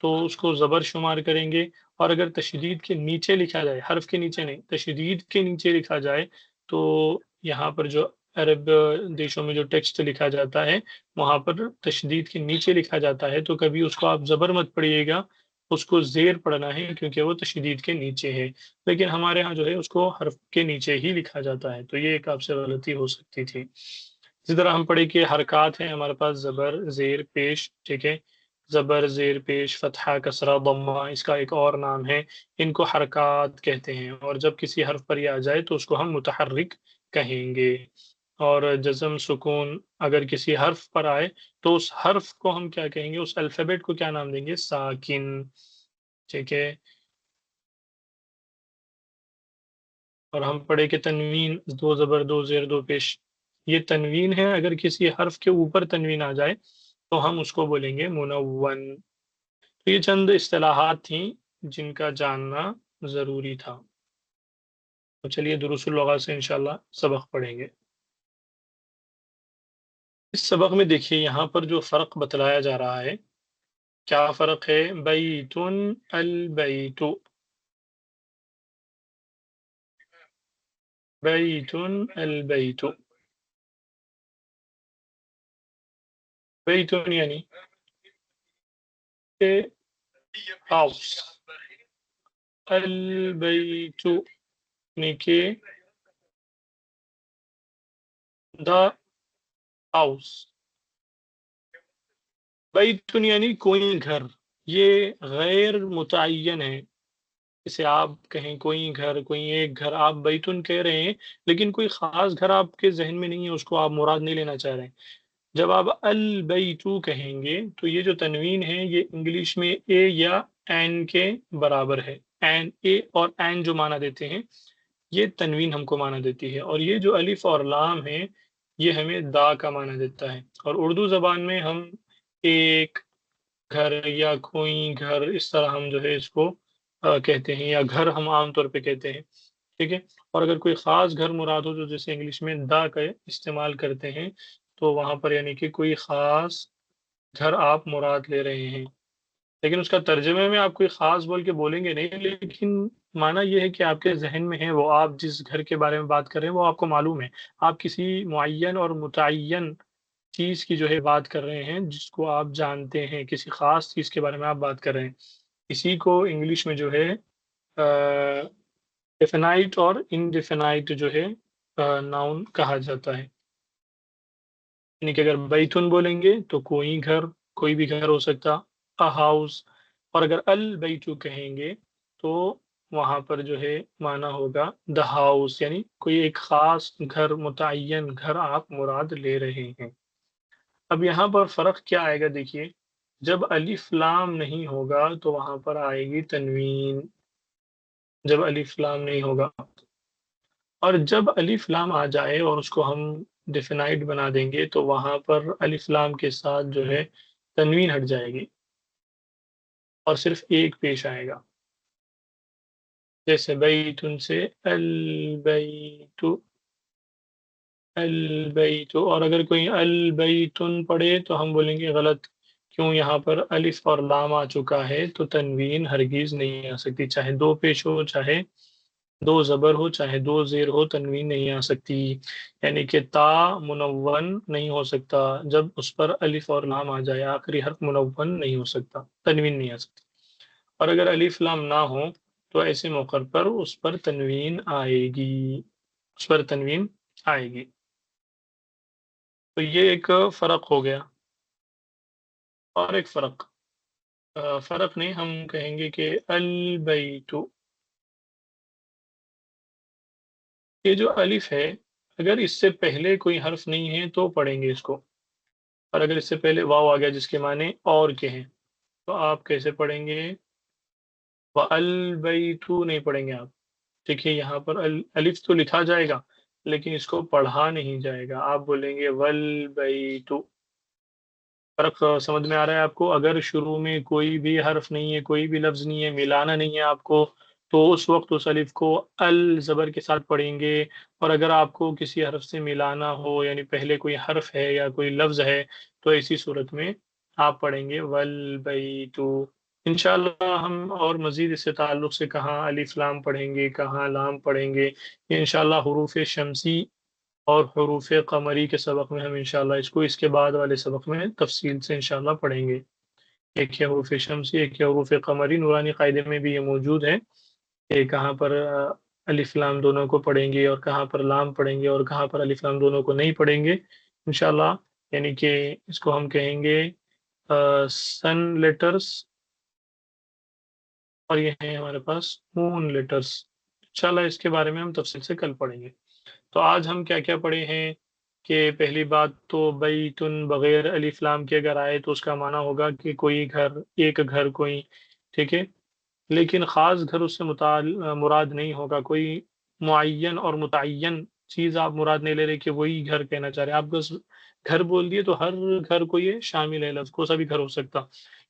تو اس کو زبر شمار کریں گے، اور اگر تشدید کے نیچے لکھا جائے، حرف کے نیچے نہیں تشدید کے نیچے لکھا جائے، تو یہاں پر جو عرب دیشوں میں جو ٹیکسٹ لکھا جاتا ہے وہاں پر تشدید کے نیچے لکھا جاتا ہے تو کبھی اس کو آپ زبر مت پڑھیے گا، اس کو زیر پڑھنا ہے کیونکہ وہ تشدید کے نیچے ہے. لیکن ہمارے ہاں جو ہے اس کو حرف کے نیچے ہی لکھا جاتا ہے، تو یہ ایک آپ سے غلطی ہو سکتی تھی. اسی طرح ہم پڑھے کہ حرکات ہیں ہمارے پاس زبر زیر پیش. ٹھیک ہے، زبر زیر پیش فتحہ کسرہ ضمہ، اس کا ایک اور نام ہے، ان کو حرکات کہتے ہیں. اور جب کسی حرف پر یہ آ جائے تو اس کو ہم متحرک کہیں گے. اور جزم سکون اگر کسی حرف پر آئے تو اس حرف کو ہم کیا کہیں گے؟ اس الفابیٹ کو کیا نام دیں گے؟ ساکن. ٹھیک ہے. اور ہم پڑھے کہ تنوین دو زبر دو زیر دو پیش، یہ تنوین ہے، اگر کسی حرف کے اوپر تنوین آ جائے تو ہم اس کو بولیں گے منون. تو یہ چند اصطلاحات تھیں جن کا جاننا ضروری تھا. تو چلیے دروس اللغہ سے انشاءاللہ سبق پڑھیں گے. اس سبق میں دیکھیے یہاں پر جو فرق بتلایا جا رہا ہے، کیا فرق ہے؟ بیتن البیت، بیتن البیت. بیتن یعنی ہاؤس، البیت یعنی کہ دا ہاؤس. بیتن یعنی کوئی گھر، یہ غیر متعین ہے. جیسے آپ کہیں کوئی گھر، کوئی ایک گھر، آپ بیتن کہہ رہے ہیں لیکن کوئی خاص گھر آپ کے ذہن میں نہیں ہے، اس کو آپ مراد نہیں لینا چاہ رہے ہیں۔ جب آپ البیتو کہیں گے تو یہ جو تنوین ہے یہ انگلش میں اے یا این کے برابر ہے۔ این، اے اور این جو معنی دیتے ہیں یہ تنوین ہم کو معنی دیتی ہے، اور یہ جو الف اور لام ہے یہ ہمیں دا کا معنی دیتا ہے۔ اور اردو زبان میں ہم ایک گھر یا کوئی گھر اس طرح ہم جو ہے اس کو کہتے ہیں، یا گھر ہم عام طور پہ کہتے ہیں، ٹھیک ہے۔ اور اگر کوئی خاص گھر مراد ہو جو جیسے انگلش میں دا کا استعمال کرتے ہیں تو وہاں پر یعنی کہ کوئی خاص گھر آپ مراد لے رہے ہیں، لیکن اس کا ترجمے میں آپ کوئی خاص بول کے بولیں گے نہیں، لیکن معنی یہ ہے کہ آپ کے ذہن میں ہے، وہ آپ جس گھر کے بارے میں بات کر رہے ہیں وہ آپ کو معلوم ہے، آپ کسی معین اور متعین چیز کی جو ہے بات کر رہے ہیں جس کو آپ جانتے ہیں، کسی خاص چیز کے بارے میں آپ بات کر رہے ہیں۔ اسی کو انگلش میں جو ہے ڈیفینائٹ اور انڈیفینائٹ جو ہے ناؤن کہا جاتا ہے، یعنی کہ اگر بیتن بولیں گے تو کوئی گھر، کوئی بھی گھر ہو سکتا، a house، اور اگر البیتو کہیں گے تو وہاں پر جو ہے معنی ہوگا the house، یعنی کوئی ایک خاص گھر، متعین گھر آپ مراد لے رہے ہیں۔ اب یہاں پر فرق کیا آئے گا، دیکھیے جب الف لام نہیں ہوگا تو وہاں پر آئے گی تنوین، جب الف لام نہیں ہوگا، اور جب الف لام آ جائے اور اس کو ہم ڈیفینائٹ بنا دیں گے تو وہاں پر الف لام کے ساتھ جو ہے تنوین ہٹ جائے گی اور صرف ایک پیش آئے گا، جیسے بیتن سے البیتو، البیتو، اور اگر کوئی البیتن پڑھے تو ہم بولیں گے غلط، کیوں؟ یہاں پر الف اور لام آ چکا ہے تو تنوین ہرگز نہیں آ سکتی، چاہے دو پیش ہو، چاہے دو زبر ہو، چاہے دو زیر ہو، تنوین نہیں آ سکتی، یعنی کہ تا منون نہیں ہو سکتا، جب اس پر الف اور لام آ جائے آخری حرف منون نہیں ہو سکتا، تنوین نہیں آ سکتی، اور اگر الف لام نہ ہو تو ایسے موقع پر اس پر تنوین آئے گی، اس پر تنوین آئے گی۔ تو یہ ایک فرق ہو گیا، اور ایک فرق نہیں، ہم کہیں گے کہ البیتو، یہ جو الف ہے اگر اس سے پہلے کوئی حرف نہیں ہے تو پڑھیں گے اس کو، اور اگر اس سے پہلے واو آ گیا جس کے معنی اور کے ہیں تو آپ کیسے پڑھیں گے؟ وَالْبَيْتُ نہیں پڑھیں گے آپ، دیکھیے یہاں پر الف تو لکھا جائے گا لیکن اس کو پڑھا نہیں جائے گا، آپ بولیں گے وَالْبَيْتُ۔ فرق سمجھ میں آ رہا ہے آپ کو؟ اگر شروع میں کوئی بھی حرف نہیں ہے، کوئی بھی لفظ نہیں ہے، ملانا نہیں ہے آپ کو، تو اس وقت اس الف کو الزبر کے ساتھ پڑھیں گے، اور اگر آپ کو کسی حرف سے ملانا ہو، یعنی پہلے کوئی حرف ہے یا کوئی لفظ ہے، تو ایسی صورت میں آپ پڑھیں گے والبیتو۔ انشاءاللہ ہم اور مزید اس سے تعلق سے کہاں الف لام پڑھیں گے، کہاں لام پڑھیں گے، یہ انشاءاللہ حروف شمسی اور حروف قمری کے سبق میں ہم انشاءاللہ اس کو اس کے بعد والے سبق میں تفصیل سے انشاءاللہ پڑھیں گے۔ ایک ہے حروف شمسی، ایک ہے حروف قمری، نورانی قاعدے میں بھی یہ موجود ہے کہ کہاں پر الف لام دونوں کو پڑھیں گے اور کہاں پر لام پڑھیں گے اور کہاں پر الف لام دونوں کو نہیں پڑھیں گے انشاءاللہ، یعنی کہ اس کو ہم کہیں گے سن لیٹرز، اور یہ ہیں ہمارے پاس مون لیٹرز، انشاءاللہ اس کے بارے میں ہم تفصیل سے کل پڑھیں گے۔ تو آج ہم کیا کیا پڑھے ہیں کہ پہلی بات تو بیتن بغیر الف لام کے اگر آئے تو اس کا معنی ہوگا کہ کوئی گھر، ایک گھر کوئی، ٹھیک ہے، لیکن خاص گھر اس سے مراد نہیں ہوگا، کوئی معین اور متعین چیز آپ مراد نہیں لے رہے کہ وہی گھر کہنا چاہ رہے ہیں آپ، بس گھر بول دیے تو ہر گھر کو یہ شامل ہے، لفظ کو سا بھی گھر ہو سکتا،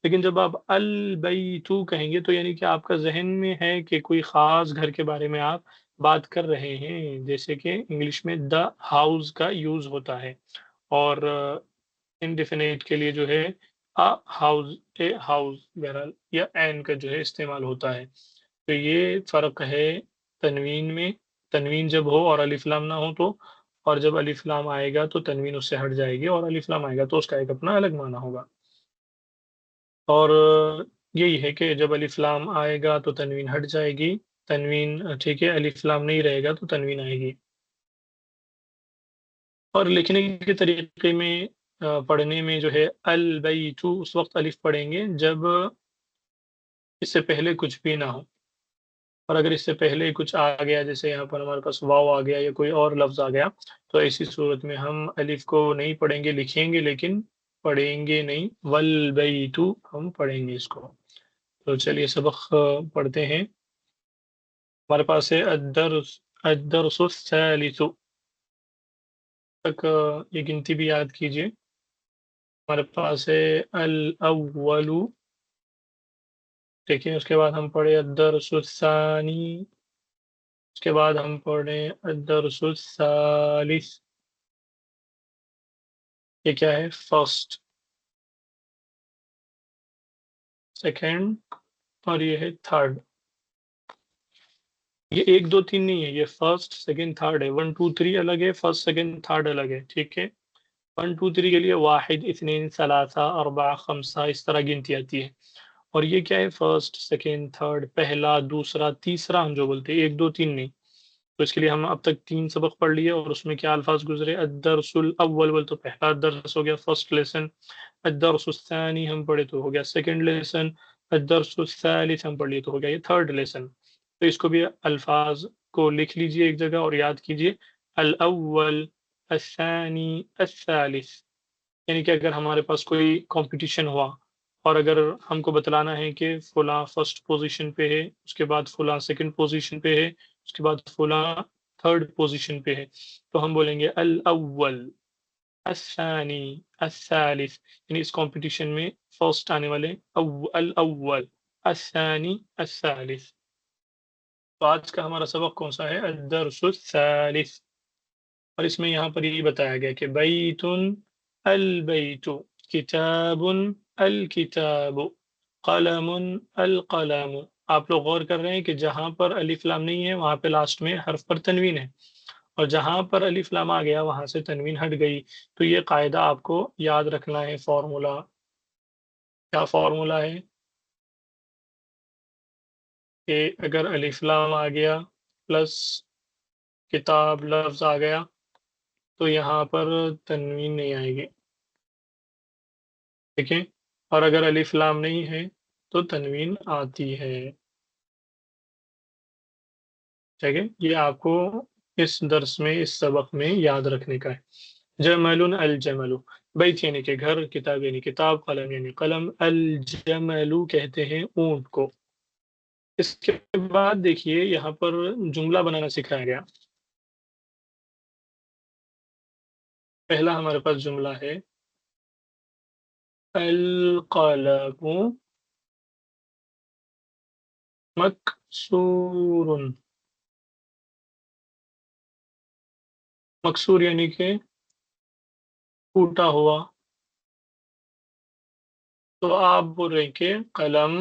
لیکن جب آپ البیتو کہیں گے تو یعنی کہ آپ کا ذہن میں ہے کہ کوئی خاص گھر کے بارے میں آپ بات کر رہے ہیں، جیسے کہ انگلش میں دا ہاؤس کا یوز ہوتا ہے، اور انڈیفینیٹ کے لیے جو ہے ہاؤس، اے ہاؤس بہرحال، یا این کا جو ہے استعمال ہوتا ہے۔ تو یہ فرق ہے تنوین میں، تنوین جب ہو اور الف لام نہ ہو تو، اور جب الف لام آئے گا تو تنوین اس سے ہٹ جائے گی، اور الف لام آئے گا تو اس کا ایک اپنا الگ معنی ہوگا، اور یہی ہے کہ جب الف لام آئے گا تو تنوین ہٹ جائے گی، تنوین ٹھیک ہے، الف لام نہیں رہے گا تو تنوین آئے گی۔ اور لکھنے کے طریقے میں پڑھنے میں جو ہے البیتو اس وقت الف پڑھیں گے جب اس سے پہلے کچھ بھی نہ ہو، اور اگر اس سے پہلے کچھ آ گیا، جیسے یہاں پر ہمارے پاس واو آ گیا یا کوئی اور لفظ آ گیا، تو ایسی صورت میں ہم الف کو نہیں پڑھیں گے، لکھیں گے لیکن پڑھیں گے نہیں، والبیت ہم پڑھیں گے اس کو۔ تو چلیے سبق پڑھتے ہیں۔ ہمارے پاس ہے الدرس الثالث تک، یہ گنتی بھی یاد کیجئے۔ ہمارے پاس ہے الاول، دیکھیں اس کے بعد ہم پڑھے الدرس الثانی، اس کے بعد ہم پڑھے الدرس الثالث، یہ کیا ہے؟ فرسٹ، سیکنڈ، اور یہ ہے تھرڈ۔ یہ 1 2 3 نہیں ہے، یہ فرسٹ سیکنڈ تھرڈ ہے۔ 1 2 3 الگ ہے، فرسٹ سیکنڈ تھرڈ الگ ہے، ٹھیک ہے۔ 1 2 3 کے لیے 1 2 3 4 5 اس طرح گنتی آتی ہے۔ اور یہ کیا ہے؟ فرسٹ سیکنڈ تھرڈ، پہلا دوسرا تیسرا، ہم جو بولتے ہیں 1 2 3 نہیں۔ تو اس کے لیے ہم اب تک 3 سبق پڑھ لیے، اور اس میں کیا الفاظ گزرے؟ الدرس الاول بول تو پہلا درس ہو گیا، فرسٹ لیسن۔ الدرس الثانی ہم پڑھے تو ہو گیا سیکنڈ لیسن۔ الدرس الثالث ہم پڑھ لیے تو ہو گیا یہ تھرڈ لیسن۔ تو اس کو بھی الفاظ کو لکھ لیجئے ایک جگہ اور یاد کیجئے، الاول، الثانی، الثالث۔ یعنی کہ اگر ہمارے پاس کوئی کمپٹیشن ہوا اور اگر ہم کو بتلانا ہے کہ فلاں فرسٹ پوزیشن پہ ہے، اس کے بعد فلاں سیکنڈ پوزیشن پہ ہے، اس کے بعد فلاں تھرڈ پوزیشن پہ ہے، تو ہم بولیں گے الاول، الثانی، الثالث۔ یعنی اس کمپٹیشن میں فرسٹ آنے والے الاول، الثانی، الثالث۔ تو آج کا ہمارا سبق کون سا ہے؟ الدرس الثالث۔ اور اس میں یہاں پر یہ بتایا گیا کہ بیت، البیت، کتاب، الکتاب، قلم، القلم۔ آپ لوگ غور کر رہے ہیں کہ جہاں پر الف لام نہیں ہے وہاں پہ لاسٹ میں حرف پر تنوین ہے، اور جہاں پر الف لام آ گیا وہاں سے تنوین ہٹ گئی۔ تو یہ قاعدہ آپ کو یاد رکھنا ہے، فارمولا۔ کیا فارمولا ہے؟ کہ اگر الف لام آ گیا پلس کتاب لفظ آ گیا تو یہاں پر تنوین نہیں آئے گی، ٹھیک ہے۔ اور اگر الف لام نہیں ہے تو تنوین آتی ہے، ٹھیک ہے۔ یہ آپ کو اس درس میں، اس سبق میں یاد رکھنے کا ہے۔ جمل، الجمل، بیت یعنی کہ گھر، کتاب یعنی کتاب، قلم یعنی قلم، الجمل کہتے ہیں اونٹ کو۔ اس کے بعد دیکھیے یہاں پر جملہ بنانا سکھایا گیا۔ پہلا ہمارے پاس جملہ ہے القلم مکسور، مکسور یعنی کہ ٹوٹا ہوا۔ تو آپ بول رہے ہیں کہ قلم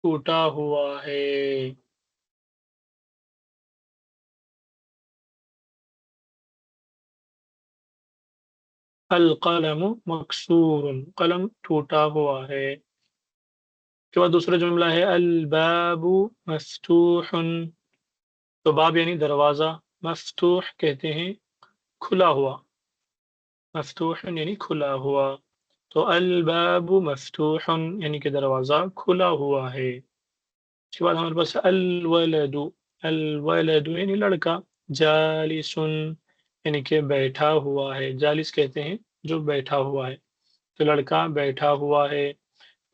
ٹوٹا ہوا ہے۔ القلم مکسور، قلم ٹوٹا ہوا ہے۔ اس کے بعد دوسرا جملہ ہے الباب مفتوح، تو باب یعنی دروازہ، مفتوح کہتے ہیں کھلا ہوا، مفتوح یعنی کھلا ہوا۔ تو الباب مفتوح یعنی کہ دروازہ کھلا ہوا ہے۔ اس کے بعد ہمارے پاس الولد، الولد یعنی لڑکا، جالس یعنی کہ بیٹھا ہوا ہے، جالس کہتے ہیں جو بیٹھا ہوا ہے، تو لڑکا بیٹھا ہوا ہے۔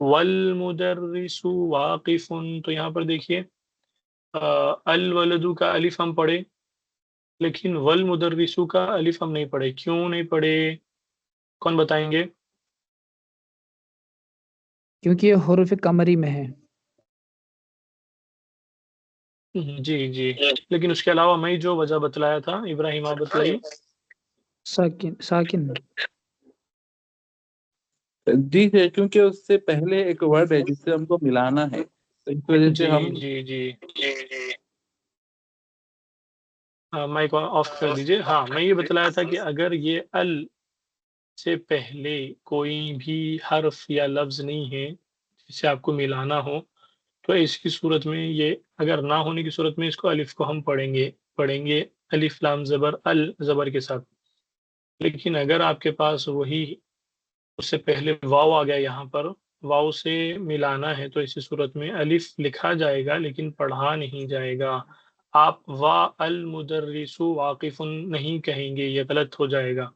والمدرس واقف، تو یہاں پر دیکھیے الولد کا الف ہم پڑھے لیکن والمدرس کا الف ہم نہیں پڑھے، کیوں نہیں پڑھے؟ کون بتائیں گے؟ کیونکہ یہ حروف قمری میں ہے۔ جی جی، لیکن اس کے علاوہ میں جو وجہ بتلایا تھا ابراہیم آپ بتلائیے۔ ساکن، ساکن۔ جی ہے، کیونکہ اس سے پہلے ایک ورڈ ہے جس سے ہم کو ملانا ہے، تو اس وجہ سے جی ہم جی جی، ہاں مائک آف کر دیجئے۔ ہاں میں یہ بتلایا تھا کہ اگر یہ ال سے پہلے کوئی بھی حرف یا لفظ نہیں ہے جسے آپ کو ملانا ہو، تو اس کی صورت میں، یہ اگر نہ ہونے کی صورت میں، اس کو الف کو ہم پڑھیں گے الف لام زبر ال زبر کے ساتھ۔ لیکن اگر آپ کے پاس وہی اس سے پہلے واو آ گیا یہاں پر، واو سے ملانا ہے تو اسی صورت میں الف لکھا جائے گا لیکن پڑھا نہیں جائے گا. آپ وا المدرس واقف نہیں کہیں گے، یہ غلط ہو جائے گا.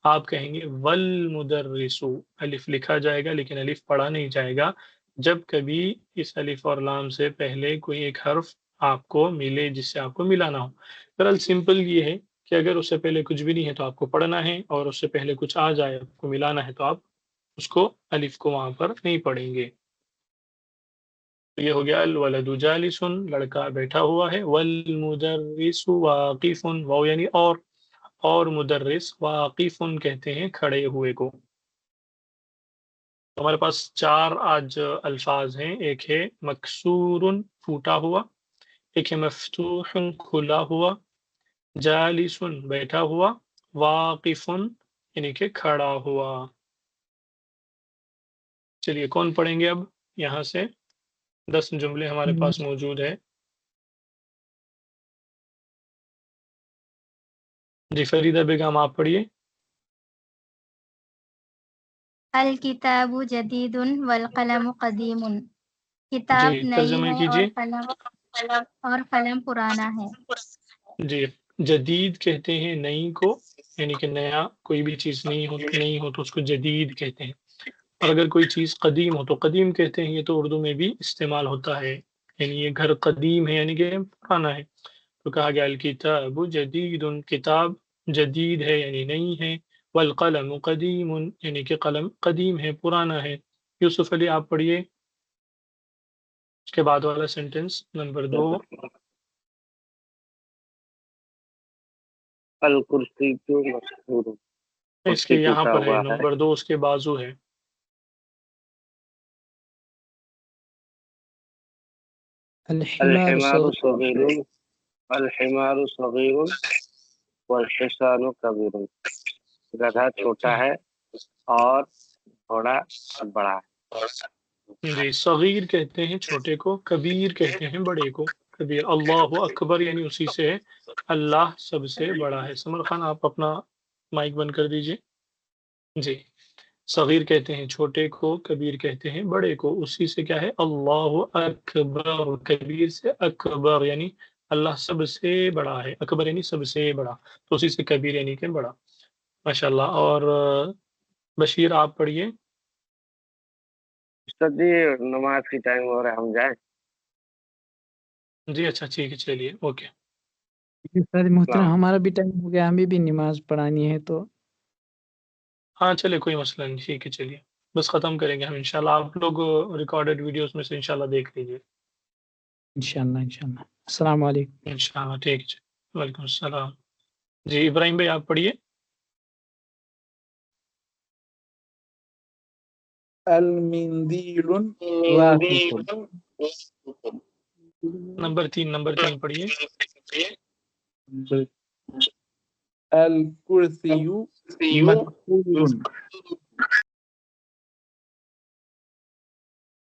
آپ کہیں گے والمدرس، الف لکھا جائے گا لیکن الف پڑھا نہیں جائے گا جب کبھی اس الف اور لام سے پہلے کوئی ایک حرف آپ کو ملے جس سے آپ کو ملانا ہو. دراصل سمپل یہ ہے کہ اگر اس سے پہلے کچھ بھی نہیں ہے تو آپ کو پڑھنا ہے، اور اس سے پہلے کچھ آ جائے آپ کو ملانا ہے تو آپ اس کو الف کو وہاں پر نہیں پڑھیں گے. یہ ہو گیا الولد جالس، لڑکا بیٹھا ہوا ہے، والمدرس واقف، واو یعنی اور مدرس واقف کہتے ہیں کھڑے ہوئے کو. ہمارے پاس 4 آج الفاظ ہیں. ایک ہے مکسور پھوٹا ہوا، ایک ہے مفتوح کھلا ہوا، جالس بیٹھا ہوا، واقف یعنی کہ کھڑا ہوا. چلیے کون پڑھیں گے اب؟ یہاں سے 10 جملے ہمارے پاس موجود ہے. جی فریدہ بیگم آپ پڑھیے. الکتاب جدید والقلم قدیم. کتاب جی نئی ترجمہ ہے کیجیے. اور قلم پرانا ہے. جی جدید کہتے ہیں نئی کو، یعنی کہ نیا کوئی بھی چیز نہیں ہو تو اس کو جدید کہتے ہیں. اور اگر کوئی چیز قدیم ہو تو قدیم کہتے ہیں. یہ تو اردو میں بھی استعمال ہوتا ہے، یعنی یہ گھر قدیم ہے یعنی کہ پرانا ہے. تو کہا گیا الکتاب جدید، کتاب جدید ہے یعنی نئی ہے، والقلم قدیم یعنی کہ قلم قدیم ہے پرانا ہے. یوسف علی آپ پڑھیے اس کے بعد والا سینٹنس نمبر 2. الکرسی مشہور، اس کے کرسی یہاں ٹوٹا پر ہے ہوا ہے. نمبر 2 اس کے بازو ہے. الحمار الحمار صغير صغیر، الحمار صغیر والحصان کبیر. گدھا چھوٹا ہے اور گھوڑا بڑا ہے. جی صغیر کہتے ہیں چھوٹے کو، کبیر کہتے ہیں بڑے کو. کبیر اللہ اکبر یعنی اسی سے ہے، اللہ سب سے بڑا ہے. سمر خان آپ اپنا مائک بند کر دیجئے. جی صغیر کہتے ہیں چھوٹے کو، کبیر کہتے ہیں بڑے کو، اسی سے کیا ہے اللہ اکبر. کبیر سے اکبر یعنی اللہ سب سے بڑا ہے، اکبر یعنی سب سے بڑا، تو اسی سے کبیر یعنی کہ بڑا. ماشاءاللہ. اور بشیر آپ پڑھیے. استاد جی نماز کی ٹائم ہو رہا ہے، ہم جائیں؟ جی اچھا ٹھیک ہے چلیے اوکے. سر محترم السلام. ہمارا بھی ٹائم ہو گیا، ہمیں بھی نماز پڑھانی ہے تو ہاں چلے کوئی مسئلہ نہیں، ٹھیک ہے چلیے بس ختم کریں گے ہم انشاءاللہ. آپ لوگ ریکارڈڈ ویڈیوز میں سے انشاءاللہ دیکھ لیجیے انشاءاللہ. السلام علیکم. انشاءاللہ. ٹھیک ہے وعلیکم السلام. جی ابراہیم بھائی آپ پڑھیے. المندیل واقف. نمبر 3 پڑھیے. الکرسی مشہور.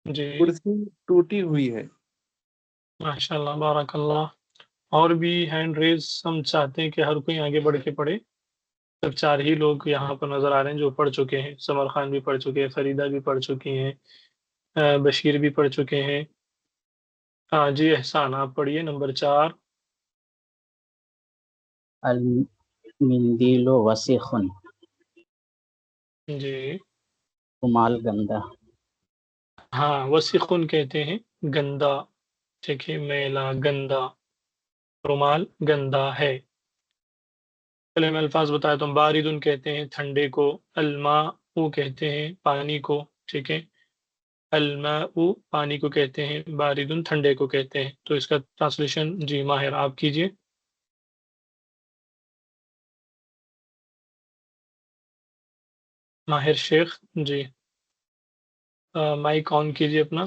جی کرسی ٹوٹی ہوئی ہے. ماشاءاللہ بارک اللہ. اور بھی ہینڈ ریز ہم چاہتے ہیں کہ ہر کوئی آگے بڑھ کے پڑھے. صرف 4 ہی لوگ یہاں پر نظر آ رہے ہیں جو پڑھ چکے ہیں. سمر خان بھی پڑھ چکے ہیں، فریدہ بھی پڑھ چکی ہیں، بشیر بھی پڑھ چکے ہیں. ہاں جی احسان آپ پڑھیے نمبر 4. المندیل وسیخ، جی رومال گندا. ہاں وسیخن کہتے ہیں گندا، ٹھیک ہے میلا گندا، رومال گندا ہے. پہلے میں الفاظ بتایا تو باردن کہتے ہیں ٹھنڈے کو، الماء کہتے ہیں پانی کو، ٹھیک ہے الماء پانی کو کہتے ہیں، باردن ٹھنڈے کو کہتے ہیں. تو اس کا ٹرانسلیشن جی ماہر آپ کیجئے. ماہر شیخ جی مائک آن کیجئے اپنا.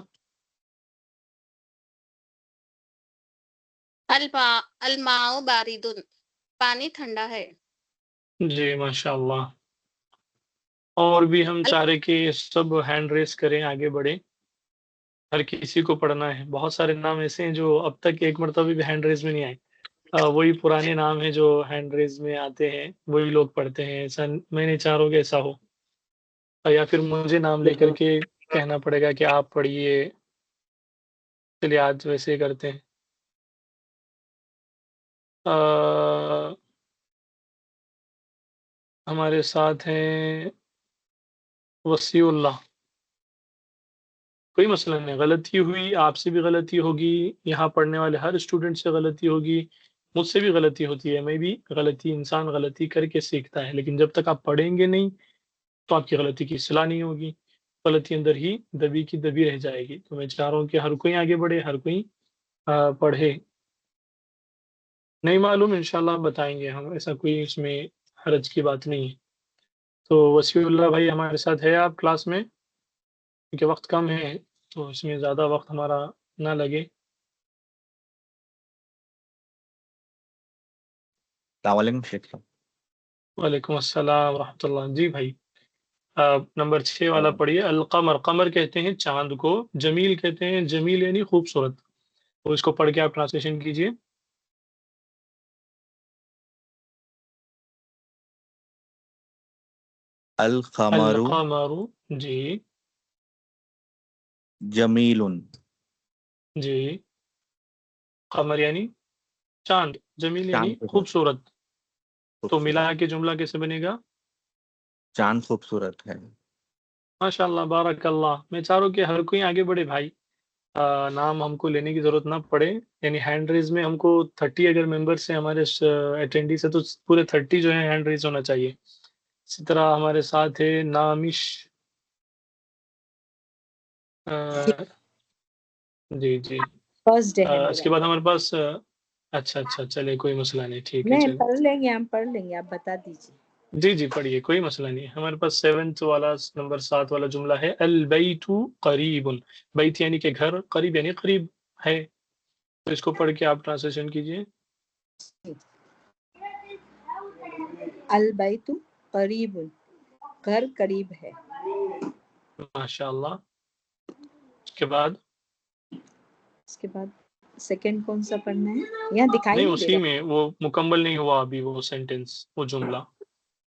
الماء باردن، پانی ٹھنڈا ہے. جی ماشاءاللہ. اور بھی ہم چاہ رہے کہ سب ہینڈ ریس کریں، آگے بڑھیں، ہر کسی کو پڑھنا ہے. بہت سارے نام ایسے ہیں جو اب تک ایک مرتبہ بھی ہینڈ ریس میں نہیں آئے. وہی پرانے نام ہیں جو ہینڈ ریس میں آتے ہیں، وہی لوگ پڑھتے ہیں. ایسا میں نہیں چاہ رہا ہوں کہ ایسا ہو، یا پھر مجھے نام لے کر کے کہنا پڑے گا کہ آپ پڑھیے. چلیے آج ویسے ہی کرتے ہیں. ہمارے ساتھ ہیں وسیع اللہ. کوئی مسئلہ نہیں، غلطی ہوئی، آپ سے بھی غلطی ہوگی، یہاں پڑھنے والے ہر اسٹوڈنٹ سے غلطی ہوگی، مجھ سے بھی غلطی ہوتی ہے، میں بھی غلطی، انسان غلطی کر کے سیکھتا ہے، لیکن جب تک آپ پڑھیں گے نہیں تو آپ کی غلطی کی اصلاح نہیں ہوگی، غلطی اندر ہی دبی کی دبی رہ جائے گی. تو میں چاہ رہا ہوں کہ ہر کوئی آگے بڑھے، ہر کوئی پڑھے. نہیں معلوم انشاءاللہ بتائیں گے ہم، ایسا کوئی اس میں حرج کی بات نہیں ہے. تو وسیع اللہ بھائی ہمارے ساتھ ہے آپ کلاس میں؟ کیونکہ وقت کم ہے تو اس میں زیادہ وقت ہمارا نہ لگے. السلام علیکم شیخ صاحب. وعلیکم السلام ورحمۃ اللہ. جی بھائی نمبر 6 والا پڑھیے. القمر، قمر کہتے ہیں چاند کو، جمیل کہتے ہیں، جمیل یعنی خوبصورت. تو اس کو پڑھ کے آپ ٹرانسلیشن کیجئے. القمر القمر، جی جمیل. جی، قمر یعنی چاند، جمیل یعنی چاند خوبصورت. تو خوبصورت، ملا کے جملہ کیسے بنے گا؟ چاند خوبصورت ہے. ماشاء اللہ، بارک اللہ. میں چاہ رہا ہوں کہ ہر کوئی آگے بڑھے بھائی. نام ہم کو لینے کی ضرورت نہ پڑے، یعنی ہینڈ ریز میں ہم کو 30 اگر ممبرس ہیں ہمارے اٹینڈی سے تو پورے 30 جو ہیں ہینڈ ریز ہونا چاہیے. اسی طرح ہمارے ساتھ ہے نامش. جی جی. فرسٹ ڈے ہے اس میرا. کے بعد ہمارے پاس اچھا اچھا، چلے کوئی مسئلہ نہیں، ٹھیک ہے نہیں چلے. پڑھ لیں گے، ہم پڑھ لیں گے، آپ بتا دیجیے. جی جی پڑھیے، کوئی مسئلہ نہیں. ہمارے پاس 7 والا، نمبر 7 والا جملہ ہے البیت قریب. بیت یعنی کہ گھر، قریب یعنی قریب ہے. تو اس کو پڑھ کے آپ ٹرانسلیشن کیجئے. البیت قریب، گھر قریب ہے. ماشاء اللہ. اس کے بعد سیکنڈ کون سا پڑھنا ہے؟ یہاں دکھائی نہیں، نہیں دے اسی رہا. میں وہ مکمل نہیں ہوا ابھی وہ سینٹنس، وہ جملہ.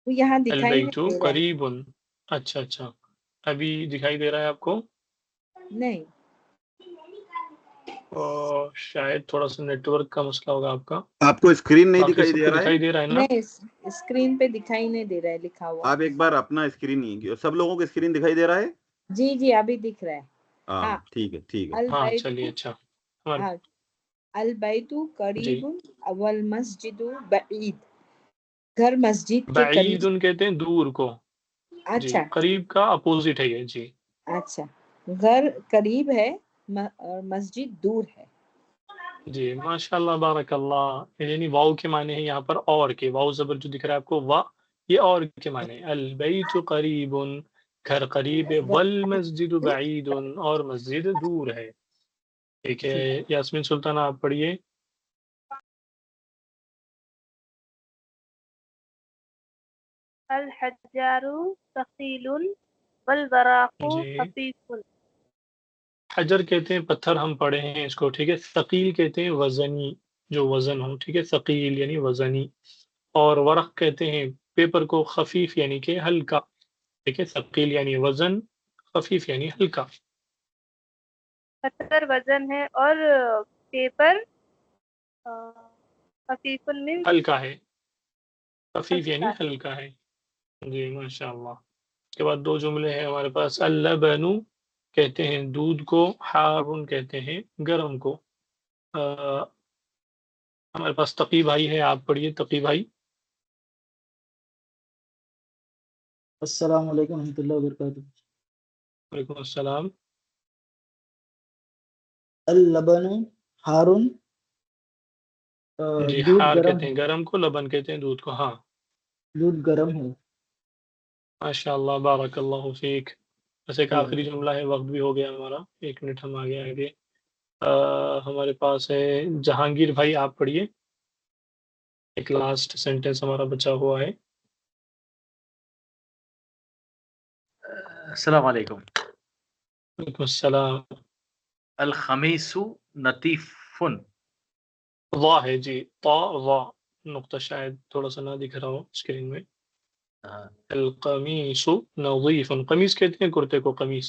وہ یہاں دکھائی البیت نہیں دے رہا ہے. قریب. اچھا اچھا، ابھی دکھائی دے رہا ہے آپ کو؟ نہیں. شاید تھوڑا سا نیٹ ورک کا مسئلہ ہوگا آپ کا. آپ کو اسکرین نہیں باقی دکھائی سب دے کو رہا ہے؟ دکھائی دے رہا ہے نا؟ نہیں، اسکرین پہ دکھائی نہیں دے رہا ہے لکھا ہوا. آپ ایک بار اپنا اسکرین نہیں، سب لوگوں کو اسکرین دکھائی دے رہا ہے؟ جی جی ابھی دکھ رہا ہے. ہاں ٹھیک ہے ٹھیک ہے. ہاں البیت، چلیے. اچھا البیت جی. قریب والمسجد بعید، گھر مسجد کے بعید قریب. کہتے ہیں دور کو. جی، اچھا قریب کا اپوزٹ ہے یہ. جی اچھا، گھر قریب ہے اور مسجد دور ہے. جی ماشاء اللہ، بارک اللہ. یعنی واو کے معنی ہے یہاں پر اور کے، واو زبر جو دکھ رہا ہے آپ کو، وا یہ اور کے معنی ہے. البیت قریب، گھر قریب ہے، والمسجد بعید اور مسجد دور ہے. ٹھیک ہے. یاسمین سلطانہ آپ پڑھیے. الحجار ثقیل والبراق جی، خفیف. حجر کہتے ہیں پتھر، ہم پڑھے ہیں اس کو. ٹھیک ہے. ثقیل کہتے ہیں وزنی، جو وزن ہو. ٹھیک ہے. ثقیل یعنی وزنی. اور ورق کہتے ہیں پیپر کو. خفیف یعنی کہ ہلکا. ٹھیک ہے. ثقیل یعنی وزن، خفیف یعنی ہلکا. پتھر وزن ہے اور پیپر خفیف میں ہلکا ہے. خفیف یعنی ہلکا ہے. ہلکا ہے. جی ماشاء اللہ. اس کے بعد 2 جملے ہیں ہمارے پاس. اللبن کہتے ہیں دودھ کو، حارن کہتے ہیں گرم کو. ہمارے پاس تقی بھائی ہے، آپ پڑھیے تقی بھائی. السلام علیکم ورحمۃ اللہ وبرکاتہ. وعلیکم السلام. اللبن ہارن، جی، دودھ حار گرم کہتے ہے. ہیں گرم کو، لبن کہتے ہیں دودھ کو. ہاں دودھ گرم ہے. ماشاء اللہ، بارک اللہ فیک. بس ایک اللہ. آخری جملہ ہے، وقت بھی ہو گیا ہمارا، 1 منٹ ہم آگے آگے. ہمارے پاس ہے جہانگیر بھائی، آپ پڑھیے. ایک لاسٹ سینٹنس ہمارا بچا ہوا ہے. السلام علیکم. وعلیکم السلام. الخمیس نطیف. وا ہے جی، طا وا نقطہ شاید تھوڑا سا نہ دکھ رہا ہو اسکرین میں. القمیس نظیف، قمیص کہتے ہیں کرتے کو قمیص.